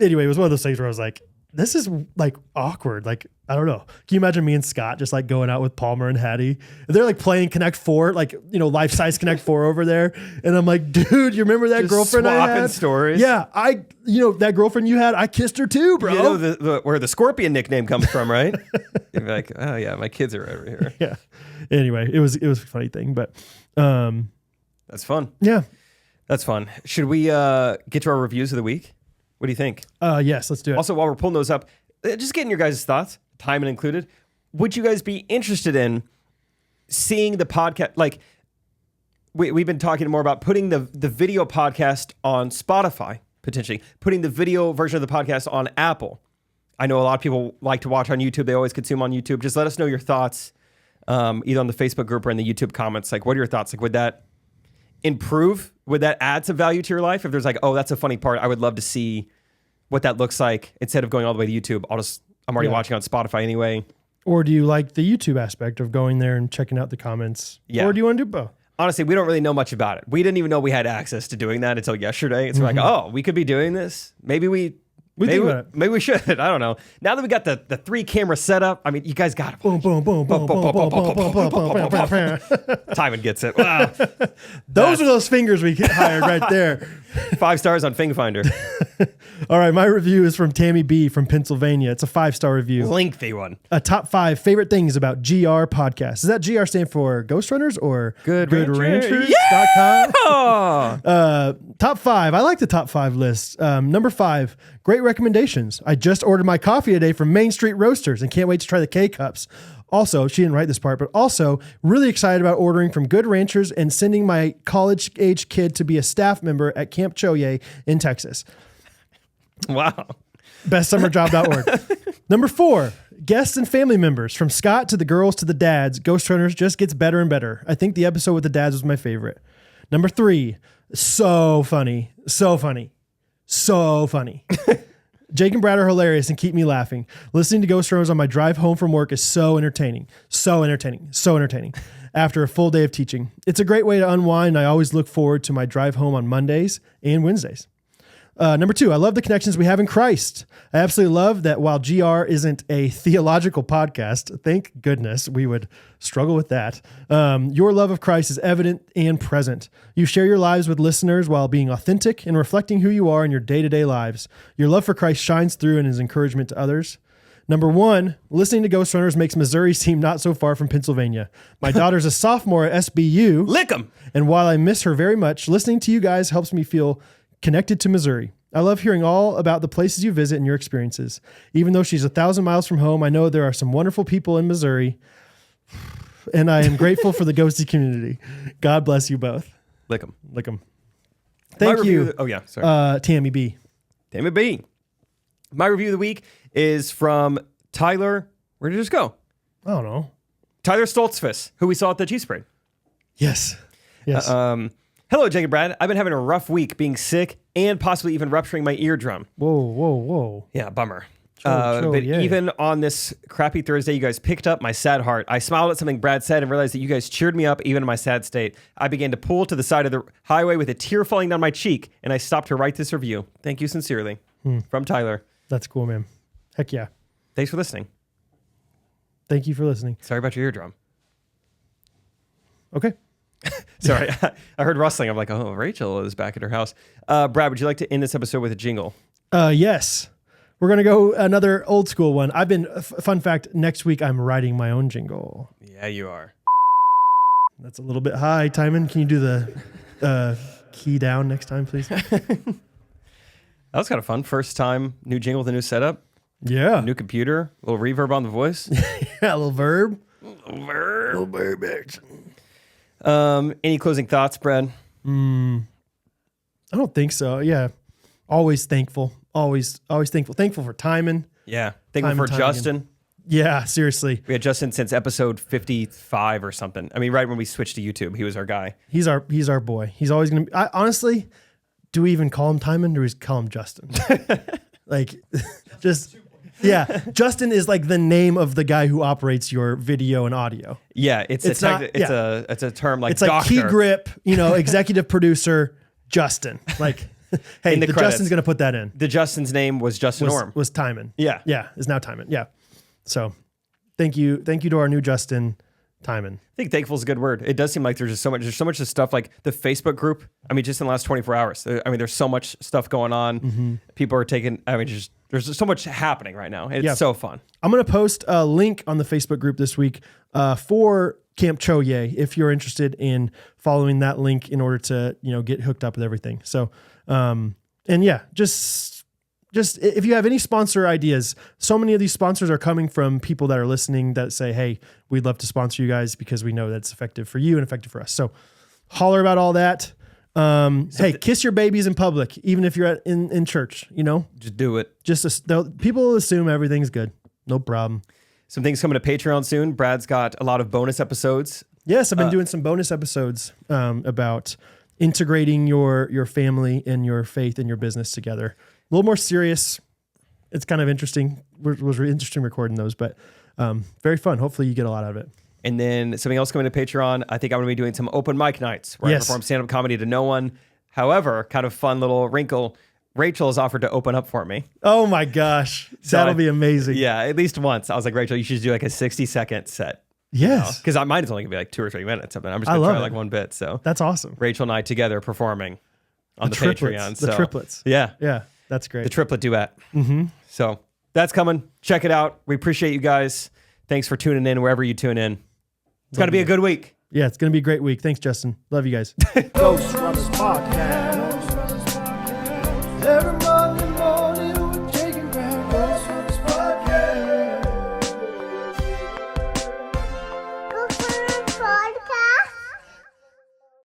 [SPEAKER 2] anyway, it was one of those things where I was like, this is like awkward. Like, I don't know. Can you imagine me and Scott just like going out with Palmer and Hattie? They're like playing Connect 4, like, you know, life size Connect 4 over there. And I'm like, dude, you remember that girlfriend I had?
[SPEAKER 1] Swapping stories.
[SPEAKER 2] Yeah. That girlfirlriend you had, I kissed her too, bro.
[SPEAKER 1] You know where the Scorpion nickname comes from, right? You're like, oh yeah, my kids are over here.
[SPEAKER 2] Yeah. Anyway, it was a funny thing, but
[SPEAKER 1] that's fun.
[SPEAKER 2] Yeah.
[SPEAKER 1] That's fun. Should we get to our reviews of the week? What do you think?
[SPEAKER 2] Yes, let's do it.
[SPEAKER 1] Also, while we're pulling those up, just getting your guys' thoughts, time included. Would you guys be interested in seeing the podcast? Like, we've been talking more about putting the video podcast on Spotify, potentially. Putting the video version of the podcast on Apple. I know a lot of people like to watch on YouTube. They always consume on YouTube. Just let us know your thoughts, either on the Facebook group or in the YouTube comments. Like, what are your thoughts? Like, would that improve? Would that add some value to your life? If there's like, oh, that's a funny part, I would love to see what that looks like instead of going all the way to YouTube. I'm already watching on Spotify anyway.
[SPEAKER 2] Or do you like the YouTube aspect of going there and checking out the comments? Yeah. Or do you want to do both?
[SPEAKER 1] Honestly, we don't really know much about it. We didn't even know we had access to doing that until yesterday. It's like, oh, we could be doing this. Maybe we Maybe we should. I don't know. Now that we got the 3 camera setup, I mean, you guys got it.
[SPEAKER 2] Boom, boom, boom, boom, boom, boom, boom, boom, boom, boom, boom, boom.
[SPEAKER 1] Timon gets it. Wow.
[SPEAKER 2] Those are those fingers we hired right there.
[SPEAKER 1] 5 stars on Fing Finder.
[SPEAKER 2] All right, my review is from Tammy B from Pennsylvania. It's a 5-star review.
[SPEAKER 1] Lengthy one.
[SPEAKER 2] A top 5 favorite things about GR podcast. Does that GR stand for Ghostrunners or GoodRanchers.com?
[SPEAKER 1] Yeah.
[SPEAKER 2] Top 5. I like the top 5 list. Number 5, great recommendations. I just ordered my coffee today from Main Street Roasters and can't wait to try the K-Cups. Also, she didn't write this part, but also really excited about ordering from Good Ranchers and sending my college-age kid to be a staff member at Camp Choye in Texas.
[SPEAKER 1] Wow.
[SPEAKER 2] BestSummerJob.org. Number 4, guests and family members. From Scott to the girls to the dads, Ghostrunners just gets better and better. I think the episode with the dads was my favorite. Number 3, so funny. So funny. So funny. Jake and Brad are hilarious and keep me laughing. Listening to Ghostrunners on my drive home from work is so entertaining. So entertaining. So entertaining. After a full day of teaching. It's a great way to unwind. I always look forward to my drive home on Mondays and Wednesdays. Number 2, I love the connections we have in Christ. I absolutely love that while GR isn't a theological podcast, thank goodness we would struggle with that. Your love of Christ is evident and present. You share your lives with listeners while being authentic and reflecting who you are in your day-to-day lives. Your love for Christ shines through and is encouragement to others. Number 1, listening to Ghostrunners makes Missouri seem not so far from Pennsylvania. My daughter's a sophomore at SBU.
[SPEAKER 1] Lick 'em.
[SPEAKER 2] And while I miss her very much, listening to you guys helps me feel connected to Missouri. I love hearing all about the places you visit and your experiences. Even though she's 1,000 miles from home, I know there are some wonderful people in Missouri, and I am grateful for the ghosty community. God bless you both.
[SPEAKER 1] Lick 'em.
[SPEAKER 2] Lick 'em. Thank you.
[SPEAKER 1] Oh, yeah. Sorry.
[SPEAKER 2] Tammy B.
[SPEAKER 1] Tammy B. My review of the week is from Tyler. Where did it just go?
[SPEAKER 2] I don't know.
[SPEAKER 1] Tyler Stoltzfus, who we saw at the Chiefs Parade.
[SPEAKER 2] Yes. Yes.
[SPEAKER 1] Hello, Jake and Brad. I've been having a rough week, being sick and possibly even rupturing my eardrum.
[SPEAKER 2] Whoa.
[SPEAKER 1] Yeah, bummer.
[SPEAKER 2] But
[SPEAKER 1] even on this crappy Thursday, you guys picked up my sad heart. I smiled at something Brad said and realized that you guys cheered me up even in my sad state. I began to pull to the side of the highway with a tear falling down my cheek, and I stopped to write this review. Thank you sincerely. From Tyler.
[SPEAKER 2] That's cool, man. Heck yeah.
[SPEAKER 1] Thanks for listening.
[SPEAKER 2] Thank you for listening.
[SPEAKER 1] Sorry about your eardrum.
[SPEAKER 2] Okay.
[SPEAKER 1] Sorry, I heard rustling. I'm like, oh, Rachel is back at her house. Brad, would you like to end this episode with a jingle?
[SPEAKER 2] Yes. We're going to go another old school one. Fun fact, next week I'm writing my own jingle.
[SPEAKER 1] Yeah, you are.
[SPEAKER 2] That's a little bit high. Timon, can you do the key down next time, please?
[SPEAKER 1] That was kind of fun. First time, new jingle with a new setup.
[SPEAKER 2] Yeah.
[SPEAKER 1] New computer, a little reverb on the voice.
[SPEAKER 2] Yeah, a little verb.
[SPEAKER 1] Little verb. Any closing thoughts, Brad?
[SPEAKER 2] I don't think so. Yeah. Always thankful. Always thankful. Thankful for Timon.
[SPEAKER 1] Yeah. Thankful for Justin.
[SPEAKER 2] Yeah, seriously.
[SPEAKER 1] We had Justin since episode 55 or something. I mean, right when we switched to YouTube, he was our guy.
[SPEAKER 2] He's our boy. He's always going to be. Honestly, do we even call him Timon or do we call him Justin? Like, just... Yeah, Justin is like the name of the guy who operates your video and audio.
[SPEAKER 1] Yeah, it's a term like
[SPEAKER 2] it's like
[SPEAKER 1] doctor.
[SPEAKER 2] Key Grip, executive producer Justin. Like, hey, the Justin's going to put that in.
[SPEAKER 1] The Justin's name was Justin Orm.
[SPEAKER 2] Was Timon.
[SPEAKER 1] Yeah,
[SPEAKER 2] is now Timon. Yeah, so thank you to our new Justin, Timon.
[SPEAKER 1] I think thankful is a good word. It does seem like there's so much of stuff, like the Facebook group. I mean, just in the last 24 hours. I mean, there's so much stuff going on. Mm-hmm. People are taking. I mean, there's so much happening right now. It's so fun. I'm
[SPEAKER 2] going to post a link on the Facebook group this week for Camp Choye if you're interested in following that link in order to, get hooked up with everything. So, just if you have any sponsor ideas, so many of these sponsors are coming from people that are listening that say, hey, we'd love to sponsor you guys because we know that's effective for you and effective for us. So holler about all that. Hey, kiss your babies in public, even if you're in church, just do it. People assume everything's good. No problem. Some things coming to Patreon soon. Brad's got a lot of bonus episodes. Yes. I've been doing some bonus episodes, about integrating your family and your faith and your business together. A little more serious. It's kind of interesting. It was really interesting recording those, but, very fun. Hopefully you get a lot out of it. And then something else coming to Patreon. I think I'm going to be doing some open mic nights where I perform stand-up comedy to no one. However, kind of fun little wrinkle.
[SPEAKER 1] Rachel has offered to open up for me.
[SPEAKER 2] Oh my gosh.
[SPEAKER 1] So
[SPEAKER 2] That'll be amazing.
[SPEAKER 1] Yeah, at least once. I was like, Rachel, you should do like a 60-second set.
[SPEAKER 2] Yes.
[SPEAKER 1] Because mine is only gonna be like 2 or 3 minutes. I'm just
[SPEAKER 2] I
[SPEAKER 1] gonna
[SPEAKER 2] love
[SPEAKER 1] try
[SPEAKER 2] it.
[SPEAKER 1] like one bit. So
[SPEAKER 2] That's awesome.
[SPEAKER 1] Rachel and I together performing on the
[SPEAKER 2] triplets.
[SPEAKER 1] Patreon.
[SPEAKER 2] The triplets.
[SPEAKER 1] Yeah.
[SPEAKER 2] Yeah. That's great.
[SPEAKER 1] The triplet duet. Mm-hmm. So that's coming. Check it out. We appreciate you guys. Thanks for tuning in wherever you tune in. It's going to be a good week.
[SPEAKER 2] Yeah, it's going to be a great week. Thanks, Justin. Love you guys.
[SPEAKER 3] Ghostrunners podcast. Everybody